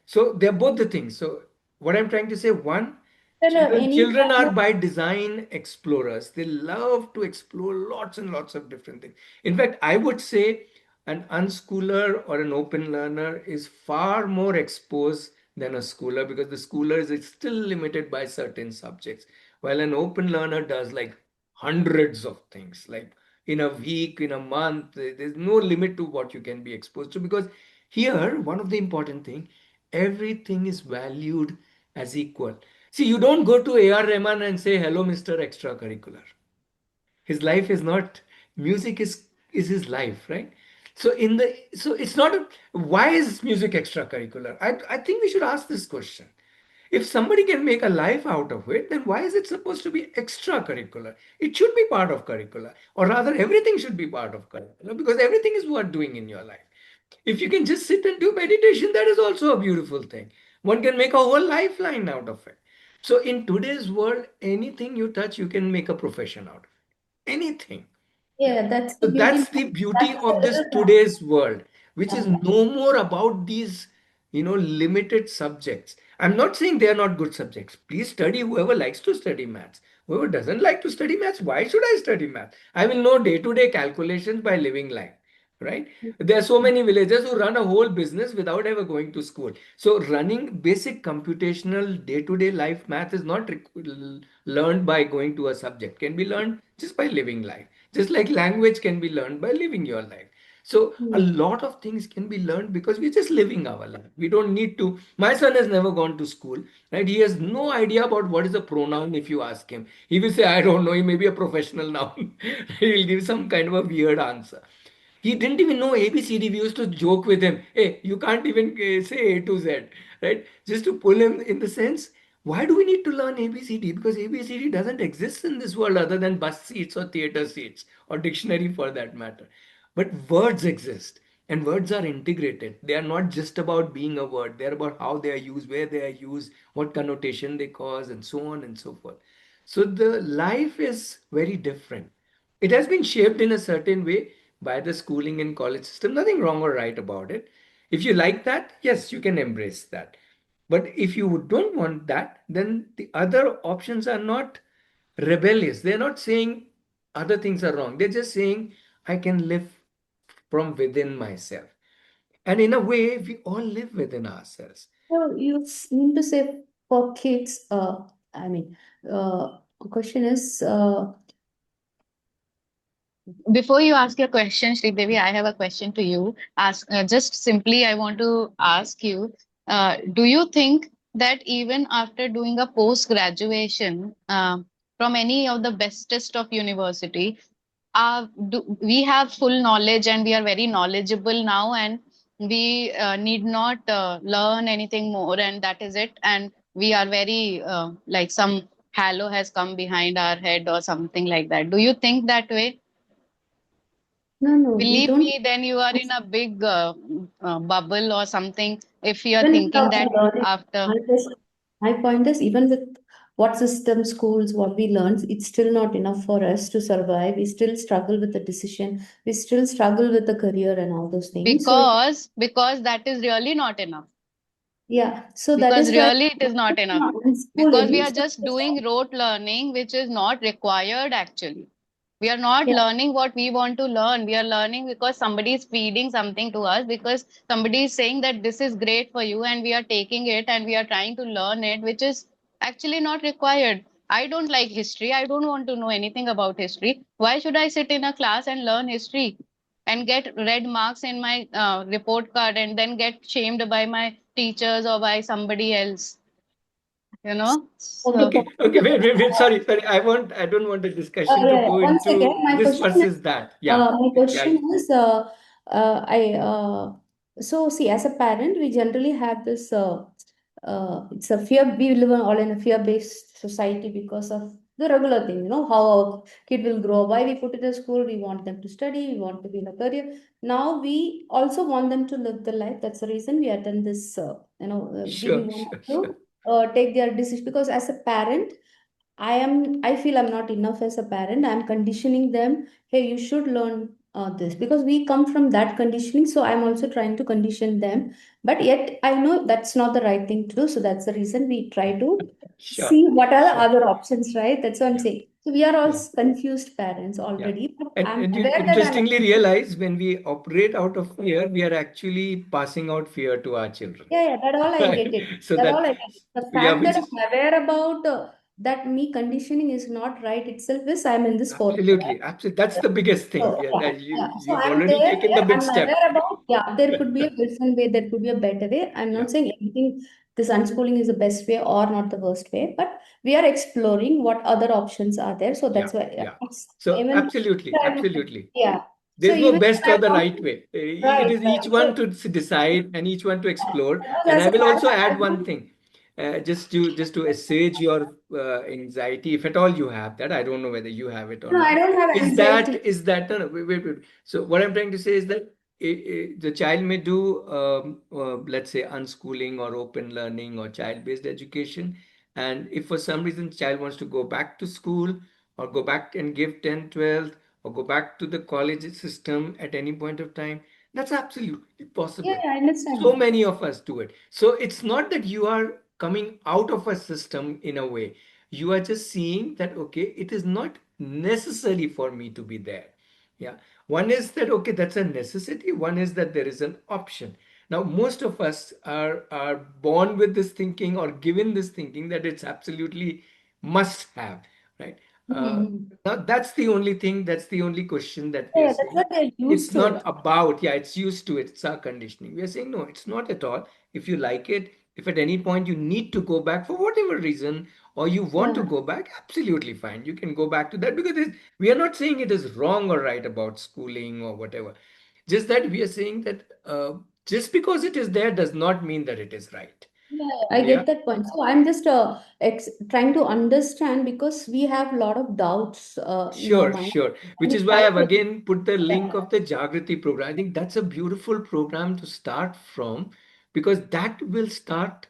So they're both the things. So what I'm trying to say, one, There any children kind are of by design explorers. They love to explore lots and lots of different things. In fact, I would say an unschooler or an open learner is far more exposed than a schooler, because the schooler is still limited by certain subjects, while an open learner does like hundreds of things, like in a week, in a month. There's no limit to what you can be exposed to, because here, one of the important thing, everything is valued as equal. See, you don't go to A.R. Rahman and say, hello, Mr. Extracurricular. His life is not, music is his life, right? So it's not why is music extracurricular? I think we should ask this question. If somebody can make a life out of it, then why is it supposed to be extracurricular? It should be part of curricula, or rather, everything should be part of curricula, because everything is worth doing in your life. If you can just sit and do meditation, that is also a beautiful thing. One can make a whole lifeline out of it. So, in today's world, anything you touch, you can make a profession out of it. Anything. yeah, that's the So beauty. that's the beauty That's of this the today's world, which is yeah. no more about these, limited subjects. I'm not saying they are not good subjects. Please study whoever likes to study maths. Whoever doesn't like to study maths, why should I study math? I will know day-to-day calculations by living life, right? There are so many villagers who run a whole business without ever going to school. So running basic computational day-to-day life math is not learned by going to a subject. Can be learned just by living life. Just like language can be learned by living your life. So a Hmm. lot of things can be learned because we're just living our life. We don't need to. My son has never gone to school, right? He has no idea about what is a pronoun if you ask him. He will say, I don't know. He may be a professional noun. He will give some kind of a weird answer. He didn't even know ABCD. We used to joke with him, hey, you can't even say A to Z, right? Just to pull him in the sense, why do we need to learn ABCD? Because ABCD doesn't exist in this world other than bus seats or theater seats or dictionary for that matter. But words exist, and words are integrated. They are not just about being a word, they're about how they are used, where they are used, what connotation they cause, and so on and so forth. So the life is very different. It has been shaped in a certain way by the schooling and college system. Nothing wrong or right about it. If you like that, yes, you can embrace that. But if you don't want that, then the other options are not rebellious. They're not saying other things are wrong. They're just saying, I can live from within myself. And in a way, we all live within ourselves. So you mean to say for kids, I mean, question is, Before you ask your question, Sridevi, I have a question to you. Just simply, I want to ask you, do you think that even after doing a post graduation from any of the bestest of university, we have full knowledge and we are very knowledgeable now, and we need not learn anything more, and that is it, and we are very like some halo has come behind our head or something like that? Do you think that way? no, no, we Believe don't. me, then you are in a big bubble or something if you are Even thinking without that learning, after. my point is, even with what system, schools, what we learn, it's still not enough for us to survive. We still struggle with the decision. We still struggle with the career and all those things. So, Because that is really not enough. yeah, so that Because is why really it is not enough. Because we schooling. are just doing rote learning, which is not required actually. We are not Yeah. learning what we want to learn. We are learning because somebody is feeding something to us, because somebody is saying that this is great for you, and we are taking it and we are trying to learn it, which is actually not required. I don't like history. I don't want to know anything about history. Why should I sit in a class and learn history and get red marks in my report card and then get shamed by my teachers or by somebody else? You know? Okay, So Okay, okay, wait. Sorry. I don't want the discussion to yeah, yeah. go One second. into My this question is, versus that. Yeah, my yeah. question is, I so see, as a parent, we generally have this. It's a fear. We live all in a fear-based society because of the regular thing, how a kid will grow, why we put it in school, we want them to study, we want to be in a career. Now we also want them to live the life. That's the reason we attend this, we Sure, want sure, to sure. take their decision, because as a parent, I feel I'm not enough as a parent. I'm conditioning them, hey, you should learn this, because we come from that conditioning. So I'm also trying to condition them. But yet I know that's not the right thing to do. So that's the reason we try to Sure, see what are the sure. other options, right? That's what I'm Yeah, saying. So we are all yeah, confused parents yeah. already, but And, I'm and you aware that I'm interestingly realize when we operate out of fear, we are actually passing out fear to our children. yeah, that all I Right? get it. So That all that, I get it. The yeah, fact which that is I'm aware about that me conditioning is not right itself is I'm in this course. absolutely, absolutely. That's the biggest thing. So Yeah, yeah, that yeah. So you've I'm already there taken the where big I'm step. aware about, yeah, there could be a different way, there could be a better way. I'm Yeah, not saying anything, this unschooling is the best way or not the worst way, but we are exploring what other options are there. So yeah, that's why, yeah, yeah. it's So even, absolutely, absolutely. yeah. So There's no even if best I or the want right to, way. It right, is each right. So one to decide and each one to explore. because And as I a will parent, also I add one want, thing, just to assuage your anxiety, if at all you have that. I don't know whether you have it or no, I not. don't have anxiety. Is that no, no, wait. So what I'm trying to say is that the child may do, let's say, unschooling or open learning or child-based education, and if for some reason the child wants to go back to school or go back and give 10th, 12th, or go back to the college system at any point of time, that's absolutely Yeah, possible. yeah, I understand So that. many of us do it. So it's not that you are coming out of a system in a way. You are just seeing that, okay, it is not necessary for me to be there. Yeah. One is that, okay, that's a necessity. One is that there is an option. Now, most of us are born with this thinking or given this thinking that it's absolutely must have, right? Uh, Mm-hmm. Now, that's the only thing, that's the only question that we Yeah, are yeah, that's saying. what they're It's used to not it. about, yeah, it's used to it. It's our conditioning. We are saying, no, it's not at all. If you like it, if at any point you need to go back for whatever reason, or you want to Yeah. go back, absolutely fine. You can go back to that because we are not saying it is wrong or right about schooling or whatever. Just that we are saying that just because it is there does not mean that it is right. Yeah, I Yeah, get that point. So I'm just trying to understand, because we have a lot of doubts in our sure, mind. sure. Which And is we why try I've to, again put the yeah, link of the Jagrati program. I think that's a beautiful program to start from because that will start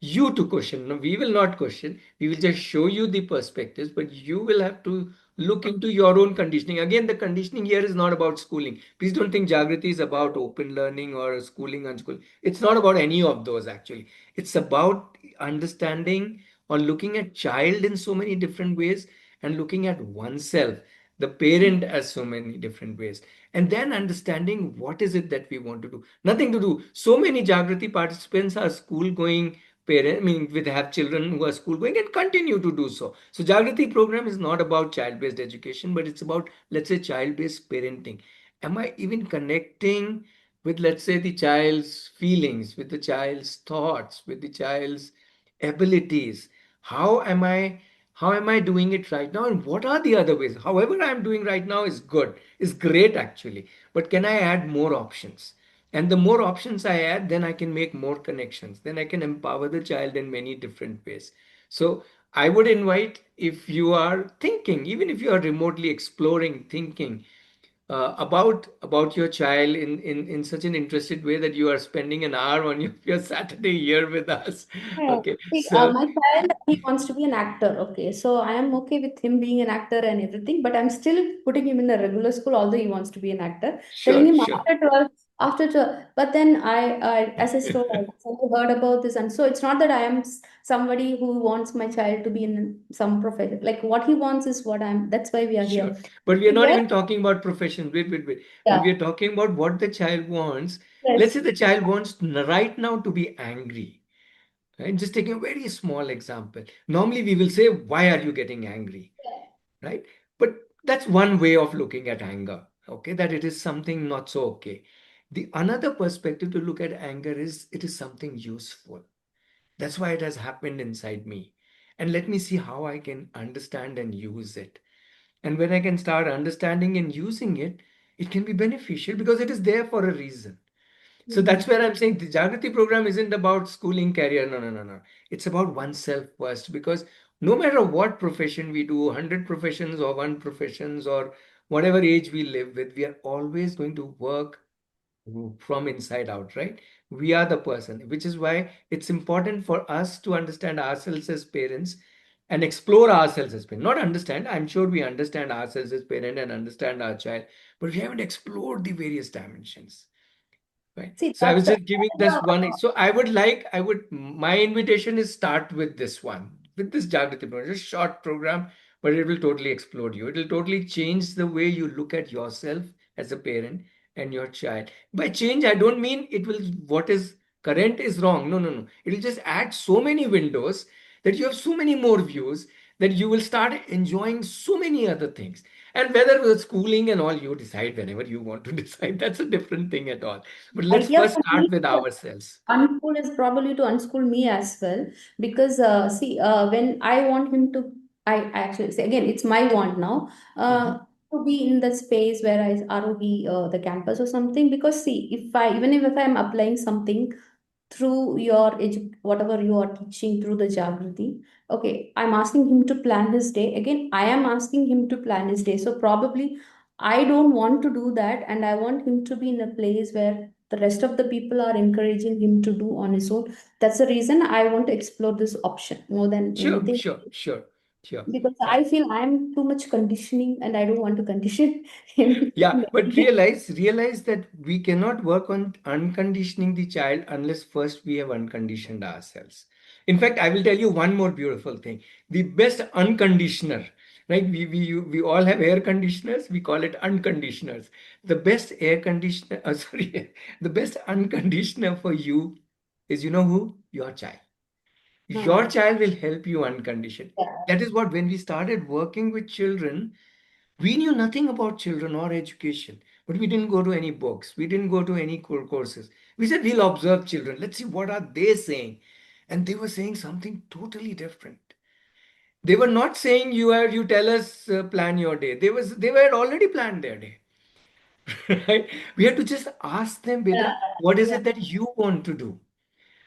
you to question. No, we will not question. We will just show you the perspectives, but you will have to look into your own conditioning. Again, the conditioning here is not about schooling. Please don't think Jagrati is about open learning or schooling, unschooling. It's not about any of those actually. It's about understanding or looking at child in so many different ways and looking at oneself, the parent, as so many different ways, and then understanding what is it that we want to do. Nothing to do. So many Jagrati participants are school going parents, I mean, with have children who are school going and continue to do so. So Jagrati program is not about child based education, but it's about, let's say, child based parenting. Am I even connecting with, let's say, the child's feelings, with the child's thoughts, with the child's abilities? How am I how am i doing it right now, and what are the other ways? However I'm doing right now is good, is great actually, but can I add more options? And the more options I add, then I can make more connections, then I can empower the child in many different ways. So I would invite, if you are thinking, even if you are remotely exploring thinking about your child in such an interested way that you are spending an hour on your Saturday here with us. yeah. Okay, See, so my child, he wants to be an actor. Okay, so I am okay with him being an actor and everything, but I'm still putting him in a regular school, although he wants to be an actor. Telling sure, him sure, after 12, after 12. But then as I told, I recently heard about this, and so it's not that I am somebody who wants my child to be in some profession. Like what he wants is what I'm. That's why we are sure. here. But we are not Yes, even talking about profession. Wait. When yeah, we are talking about what the child wants, let's yes, say the child wants right now to be angry. Right? Just taking a very small example. Normally we will say, why are you getting angry? Right? But that's one way of looking at anger. Okay, that it is something not so okay. The another perspective to look at anger is it is something useful. That's why it has happened inside me. And let me see how I can understand and use it. And when I can start understanding and using it, it can be beneficial because it is there for a reason. So that's Mhm. where I'm saying the Jagrati program isn't about schooling career. No. It's about oneself first because No matter what profession we do, 100 professions or one professions or whatever age we live with, we are always going to work from inside out, right? We are the person, which is why it's important for us to understand ourselves as parents and explore ourselves as parents. Not understand, I'm sure we understand ourselves as parent and understand our child, but we haven't explored the various dimensions. Right. See, So I that's was the, just giving this one. So my invitation is start with this one, with this Jagriti program, just short program, but it will totally explode you. It will totally change the way you look at yourself as a parent and your child. By change, I don't mean it will, what is current is wrong. No, no, no. It will just add so many windows that you have so many more views that you will start enjoying so many other things. And whether with schooling and all, you decide whenever you want to decide. That's a different thing at all. But let's idea first for me start with to ourselves. unschool is probably to unschool me as well, because see, when I want him to, I actually say again, it's my want now, Mhm. to be in the space where I Aarohi, the campus or something. Because see, if I, even if I'm applying something through your whatever you are teaching through the Jagriti, okay, I'm asking him to plan his day. Again, I am asking him to plan his day. So probably I don't want to do that, and I want him to be in a place where the rest of the people are encouraging him to do on his own. That's the reason I want to explore this option more than Sure, anything, sure, sure, sure. because Yeah. I feel I'm too much conditioning and I don't want to condition him. Yeah, but realize that we cannot work on unconditioning the child unless first we have unconditioned ourselves. In fact, I will tell you one more beautiful thing. The best unconditioner, right? We all have air conditioners. We call it unconditioners. The best air conditioner, sorry, the best unconditioner for you is, you know who? Your child. Your No. child will help you unconditioned. Yeah. That is what, when we started working with children, we knew nothing about children or education, but we didn't go to any books. We didn't go to any courses. We said, we'll observe children. Let's see what are they saying. And they were saying something totally different. They were not saying you tell us plan your day. They were already planned their day. Right? We had to just ask them, beta, what is Yeah. it that you want to do?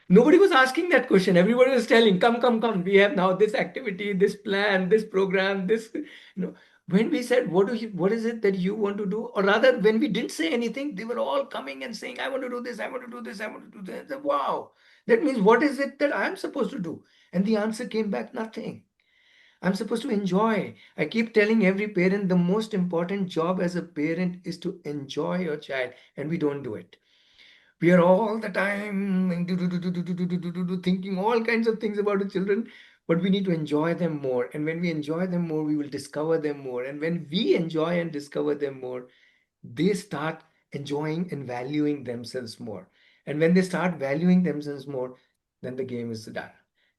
Nobody was asking that question. Everybody was telling, come, come, come. We have now this activity, this plan, this program, this. When we said, what is it that you want to do? Or rather, when we didn't say anything, they were all coming and saying, I want to do this, I want to do this, I want to do this. I said, wow. That means, what is it that I'm supposed to do? And the answer came back, nothing. I'm supposed to enjoy. I keep telling every parent the most important job as a parent is to enjoy your child, and we don't do it. We are all the time thinking all kinds of things about the children, but we need to enjoy them more. And when we enjoy them more, we will discover them more. And when we enjoy and discover them more, they start enjoying and valuing themselves more. And when they start valuing themselves more, then the game is done.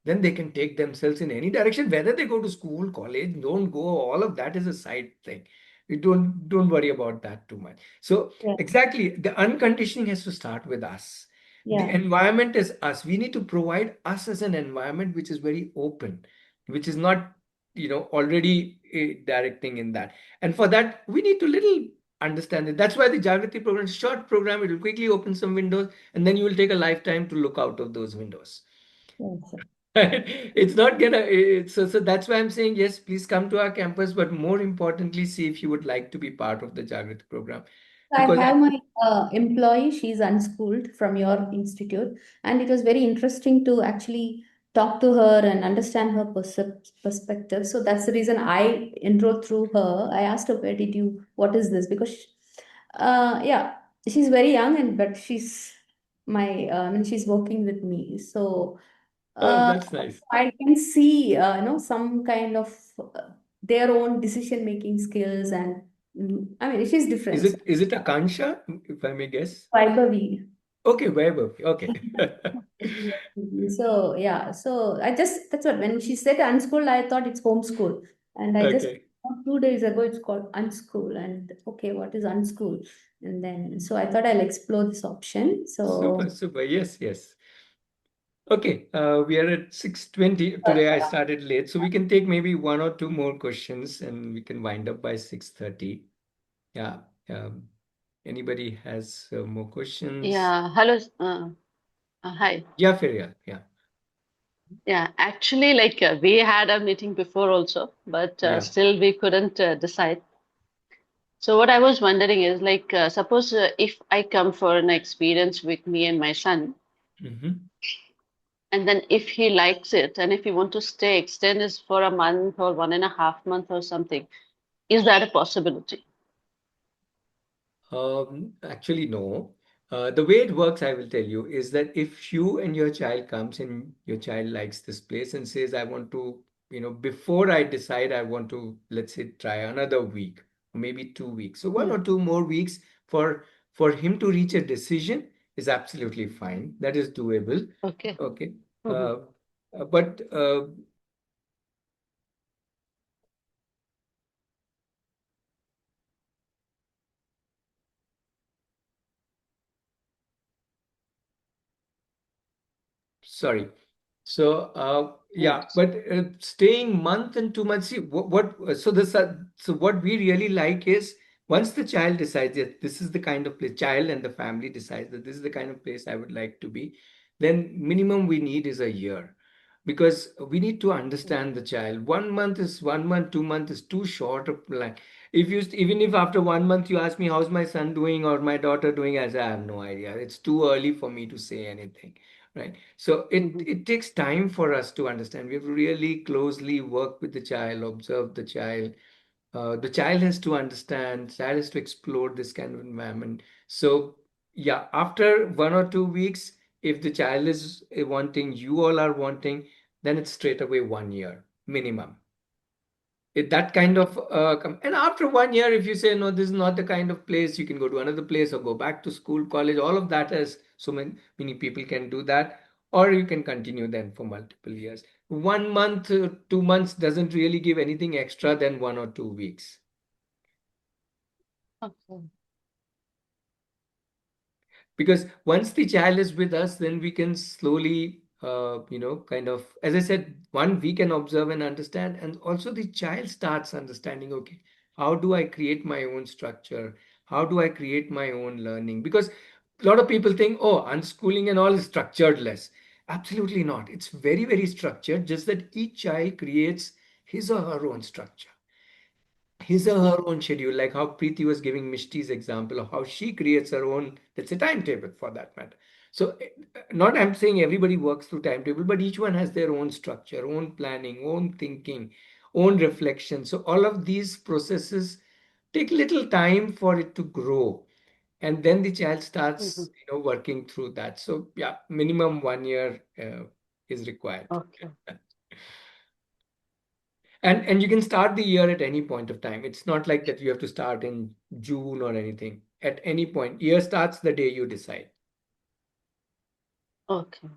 Then they can take themselves in any direction, whether they go to school, college, don't go, all of that is a side thing. We don't worry about that too much. So Yeah. exactly, the unconditioning has to start with us. The Yeah. environment is us. We need to provide us as an environment which is very open, which is not, already directing in that. And for that, we need to little understand it. That's why the Jagriti program is a short program. It will quickly open some windows, and then you will take a lifetime to look out of those windows. Yes. It's not gonna. So that's why I'm saying yes. Please come to our campus, but more importantly, see if you would like to be part of the Jagriti program, I because have my employee, she's unschooled from your institute, and it was very interesting to actually talk to her and understand her perspective. So that's the reason I enrolled through her. I asked her, where did you, what is this? Because, yeah, she's very young, and but she's my, I mean, she's working with me. So oh, uh, that's nice. I can see, some kind of their own decision making skills, and I mean, she's Is different. So, it is it Akansha, if I may guess? Fiber. Okay, Vaibhav. Okay. So yeah, so I just, that's what, when she said unschool, I thought it's homeschool, and I just, Okay. 2 days ago it's called unschool, and okay, what is unschool? And then so I thought I'll explore this option. Super, So super. Yes, yes. Okay, we are at 6:20. Today I started late, so we can take maybe one or two more questions and we can wind up by 6:30. Yeah. Anybody has more questions? Yeah, hello. Hi. Yeah, Feria. Yeah. Yeah, actually, we had a meeting before also, but Yeah. still we couldn't decide. So what I was wondering is suppose if I come for an experience with me and my son, Mm-hmm. and then if he likes it and if he want to stay, extend is for a month or 1.5 month or something, is that a possibility? Actually, no. The way it works, I will tell you, is that if you and your child comes and your child likes this place and says, I want to, before I decide, I want to, let's say, try another week, or maybe 2 weeks. So one Hmm. or two more weeks for him to reach a decision is absolutely fine. That is doable. Okay. Okay. Hmm. Uh, but sorry. So, yeah, Yes. but staying month and 2 months, see, so what we really like is once the child decides that this is the kind of place, child and the family decides that this is the kind of place I would like to be, then minimum we need is a year because we need to understand the child. 1 month is 1 month, 2 months is too short of like if you even if after 1 month you ask me how's my son doing or my daughter doing, I say I have no idea. It's too early for me to say anything, right? So it Hmm. it takes time for us to understand. We have to really closely work with the child, observe the child. The child has to understand, child has to explore this kind of environment. So yeah, after 1 or 2 weeks, if the child is wanting, you all are wanting, then it's straight away 1 year minimum. That kind of and after 1 year, if you say no, this is not the kind of place, you can go to another place or go back to school, college, all of that is so many people can do that, or you can continue then for multiple years. 1 month, 2 months doesn't really give anything extra than 1 or 2 weeks. Okay. Because once the child is with us, then we can slowly kind of, as I said, one, we can observe and understand, and also the child starts understanding, okay, how do I create my own structure, how do I create my own learning? Because a lot of people think, oh, unschooling and all is structured less. Absolutely not. It's very, very structured, just that each child creates his or her own structure, his or her own schedule, like how Preeti was giving Mishti's example of how she creates her own, let's say, timetable for that matter. So, not I'm saying everybody works through timetable, but each one has their own structure, own planning, own thinking, own reflection. So, all of these processes take little time for it to grow. And then the child Hmm. starts, working through that. So, yeah, minimum 1 year is required. Okay. And you can start the year at any point of time. It's not like that you have to start in June or anything. At any point, year starts the day you decide. Okay.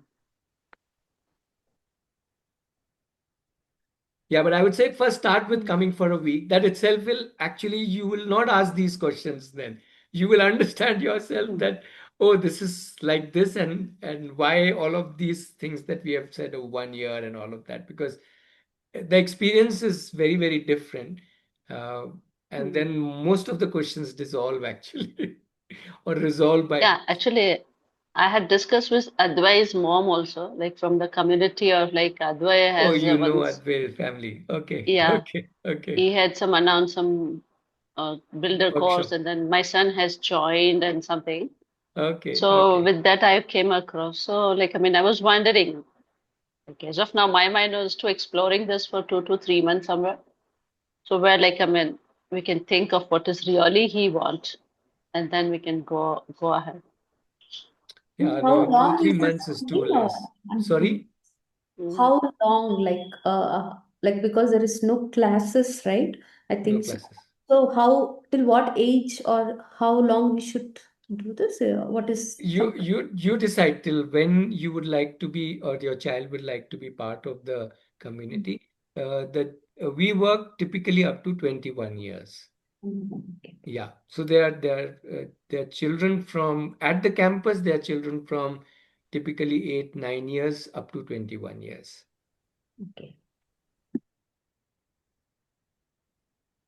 Yeah, but I would say first start with Hmm. coming for a week. That itself will actually, you will not ask these questions then. You will understand yourself Hmm. that, oh, this is like this, and why all of these things that we have said of 1 year and all of that, because the experience is very, very different. Uh, and Hmm. then most of the questions dissolve actually or resolve by, Yeah, actually, I had discussed with Advai's mom also, like from the community of Advai oh, has once, Advait family. Okay, yeah, okay, okay. he had some announced some builder course, Workshop. and then my son has joined and something. Okay, So okay. with that, I came across. So I was wondering, like as of now, my mind was to exploring this for 2 to 3 months somewhere. So where we can think of what is really he wants, and then we can go ahead. Yeah, How no, two, long three is this months is too happening? less. Sorry? Mm. How long, like because there is no classes, right? I No think so. classes. So how, till what age or how long we should do this? What is You some? you you decide till when you would like to be or your child would like to be part of the community. That we work typically up to 21 years. Okay. Yeah, so they are children from at the campus. They are children from typically 8, 9 years up to 21 years. Okay.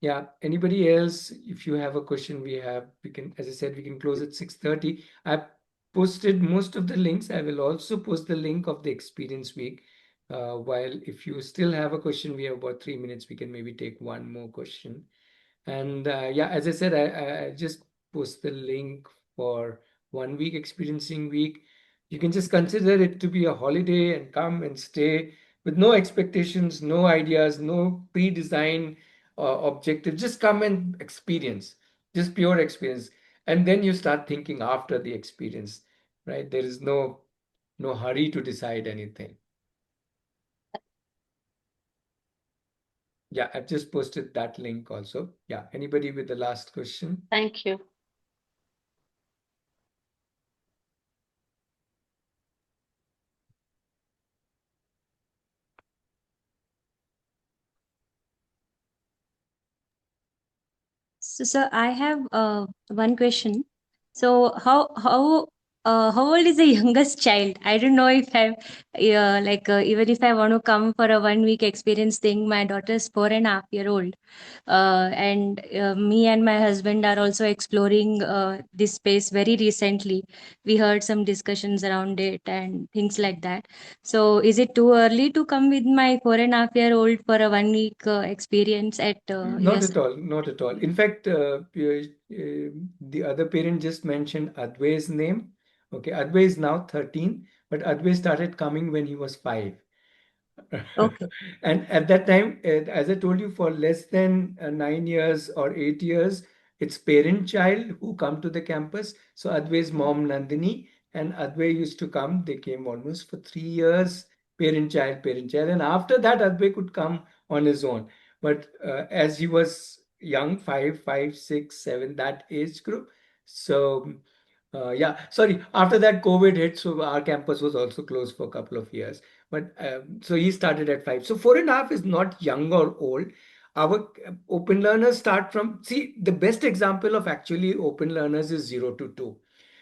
Yeah. Anybody else? If you have a question, we can, as I said, we can close at 6:30. I've posted most of the links. I will also post the link of the experience week. While if you still have a question, we have about 3 minutes. We can maybe take one more question. And yeah, as I said, I just post the link for 1 week experiencing week. You can just consider it to be a holiday and come and stay with no expectations, no ideas, no pre-design objective. Just come and experience, just pure experience. And then you start thinking after the experience, right? There is no hurry to decide anything. Yeah, I've just posted that link also. Yeah, anybody with the last question? Thank you. So, sir, I have one question. So, how old is the youngest child? I don't know if I'm even if I want to come for a 1 week experience thing. My daughter is 4.5 year old, and me and my husband are also exploring this space very recently. We heard some discussions around it and things like that. So, is it too early to come with my 4.5 year old for a 1 week experience at Not your at all, not at all. In fact, the other parent just mentioned Advai's name. Okay, Advai is now 13, but Advai started coming when he was 5. Okay. And at that time, as I told you, for less than 9 years or 8 years, it's parent-child who come to the campus. So Advai's mom, Nandini, and Advai used to come. They came almost for 3 years, parent-child, parent-child. And after that, Advai could come on his own. But as he was young, 5, 5, 6, 7, that age group. So yeah, sorry. After that, COVID hit, so our campus was also closed for a couple of years. But so he started at 5. So 4.5 is not young or old. Our open learners start from, see, the best example of actually open learners is 0 to 2.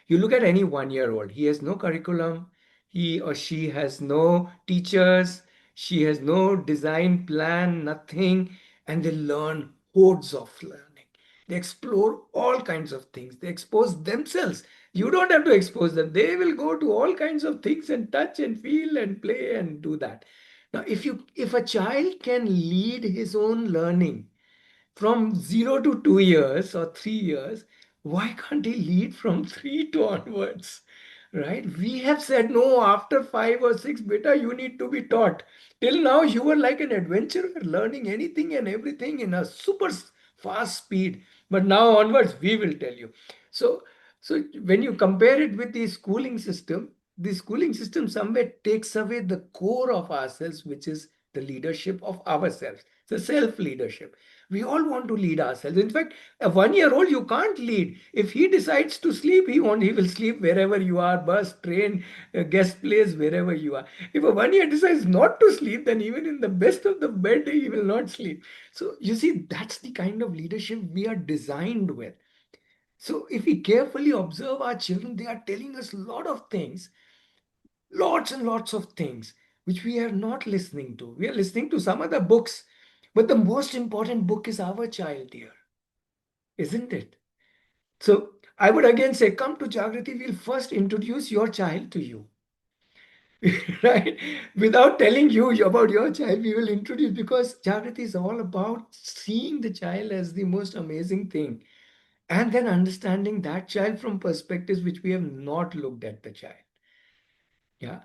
You look at any 1 year old, he has no curriculum, he or she has no teachers, she has no design plan, nothing, and they learn hordes of learning. They explore all kinds of things, they expose themselves. You don't have to expose them. They will go to all kinds of things and touch and feel and play and do that. Now, if a child can lead his own learning from 0 to 2 years or 3 years, why can't he lead from three to onwards? Right? We have said no, after 5 or 6, beta, you need to be taught. Till now, you were like an adventurer, learning anything and everything in a super fast speed. But now onwards, we will tell you. So, so when you compare it with the schooling system somewhere takes away the core of ourselves, which is the leadership of ourselves, the self leadership. We all want to lead ourselves. In fact, a 1 year old you can't lead. If he decides to sleep, he will sleep wherever you are, bus, train, guest place, wherever you are. If a 1 year decides not to sleep, then even in the best of the bed, he will not sleep. So you see, that's the kind of leadership we are designed with. So if we carefully observe our children, they are telling us a lot of things, lots and lots of things, which we are not listening to. We are listening to some other books, but the most important book is our child here, isn't it? So I would again say, come to Jagrati, we'll first introduce your child to you. Right? Without telling you about your child, we will introduce, because Jagrati is all about seeing the child as the most amazing thing and then understanding that child from perspectives which we have not looked at the child. Yeah,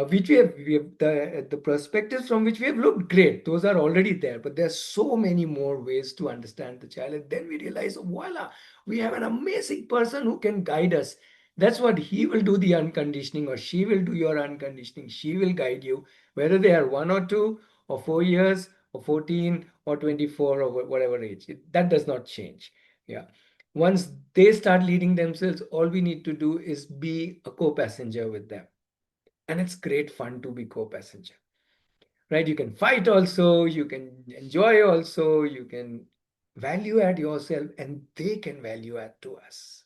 which we have the perspectives from which we have looked great. Those are already there, but there's so many more ways to understand the child. And then we realize, voila, we have an amazing person who can guide us. That's what he will do the unconditioning, or she will do your unconditioning. She will guide you, whether they are 1 or 2 or 4 years or 14 or 24 or whatever age. That does not change. Yeah. Once they start leading themselves, all we need to do is be a co-passenger with them, and it's great fun to be co-passenger, right? You can fight also, you can enjoy also, you can value add yourself, and they can value add to us.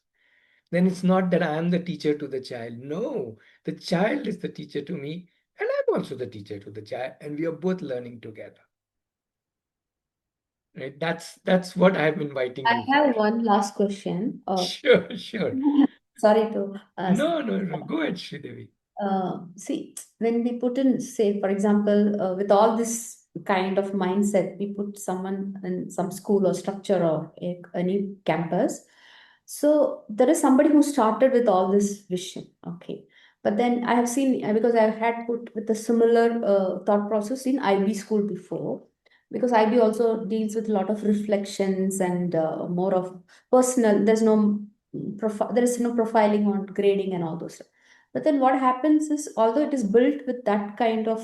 Then it's not that I am the teacher to the child. No, the child is the teacher to me, and I'm also the teacher to the child, and we are both learning together, right? That's what I'm inviting I you for. have one last question. Sure, sure. Sorry to No, no, no, go ahead, Sridevi. See, when we put in, say, for example, with all this kind of mindset, we put someone in some school or structure or a new campus. So there is somebody who started with all this vision, okay. But then I have seen, because I've had put with a similar thought process in IB school before, because IB also deals with a lot of reflections and more of personal. There's no there is no profiling on grading and all those. But then what happens is, although it is built with that kind of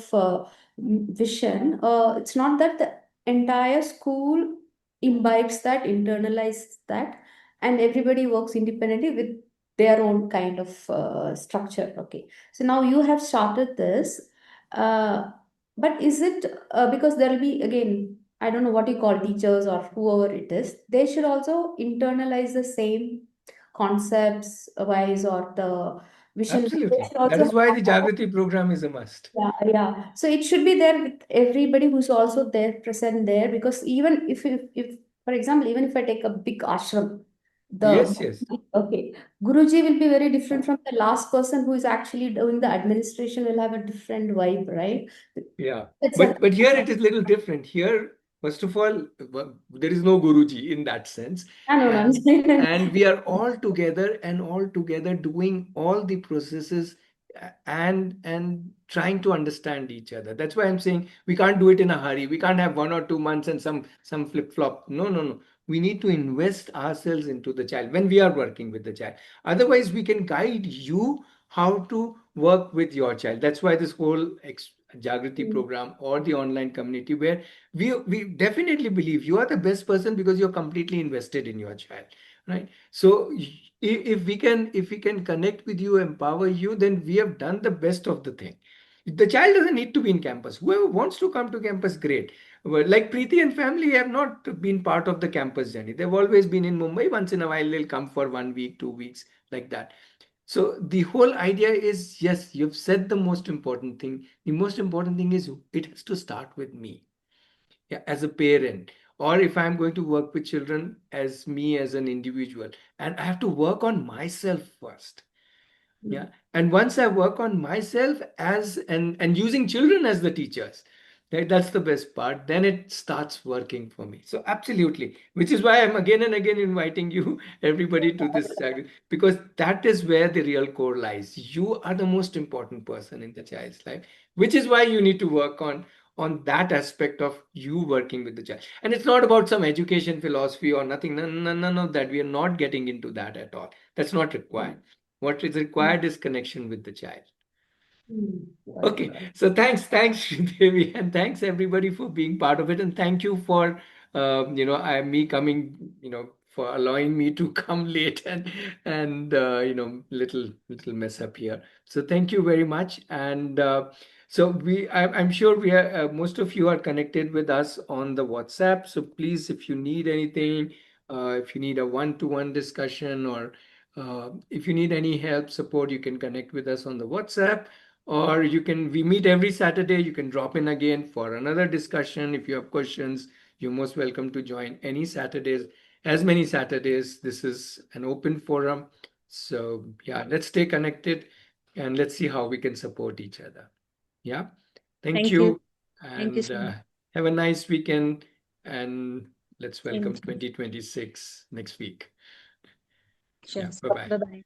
vision, it's not that the entire school imbibes that, internalizes that, and everybody works independently with their own kind of structure. Okay. So now you have started this, uh, but is it because there will be, again, I don't know what you call teachers or whoever it is, they should also internalize the same concepts wise or the vision. They Absolutely. should That also is why have, the Jagrati program is a must. yeah. So it should be there with everybody who's also there, present there, because even if for example, even if I take a big ashram, the Yes, yes. okay, Guruji will be very different from the last person who is actually doing the administration, will have a different vibe, right? Yeah. It's a But here it is little different. Here, first of all, there is no Guruji in that sense. no, no, I'm And saying. and we are all together doing all the processes and trying to understand each other. That's why I'm saying we can't do it in a hurry. We can't have 1 or 2 months and some flip-flop. No, no, no. We need to invest ourselves into the child when we are working with the child. Otherwise, we can guide you how to work with your child. That's why this whole Jagriti program or the online community, where we definitely believe you are the best person because you're completely invested in your child, right? So if we can connect with you, empower you, then we have done the best of the thing. The child doesn't need to be in campus. Whoever wants to come to campus, great. But like Preeti and family have not been part of the campus journey. They've always been in Mumbai. Once in a while, they'll come for 1 week, 2 weeks, like that. So the whole idea is, yes, you've said the most important thing. The most important thing is it has to start with me, yeah, as a parent, or if I'm going to work with children as me as an individual, and I have to work on myself first. Yeah. And once I work on myself as and using children as the teachers, that's the best part. Then it starts working for me. So absolutely, which is why I'm again and again inviting you, everybody, to this because that is where the real core lies. You are the most important person in the child's life, which is why you need to work on that aspect of you working with the child. And it's not about some education philosophy or nothing. None of that. We are not getting into that at all. That's not required. What is required is connection with the child. Right, Okay, right. so thanks, Devi, and thanks everybody for being part of it, and thank you for, me coming, for allowing me to come late and little mess up here. So thank you very much, and so I'm sure we are most of you are connected with us on the WhatsApp. So please, if you need anything, if you need a one-to-one discussion or if you need any help, support, you can connect with us on the WhatsApp, or we meet every Saturday. You can drop in again for another discussion. If you have questions, you're most welcome to join any Saturdays, as many Saturdays. This is an open forum. So yeah, let's stay connected and let's see how we can support each other. Yeah. Thank Thank you. you. Thank you And so much. have a nice weekend. And let's Same welcome to you. 2026 next week. Sure. Yeah. Bye bye. Bye bye.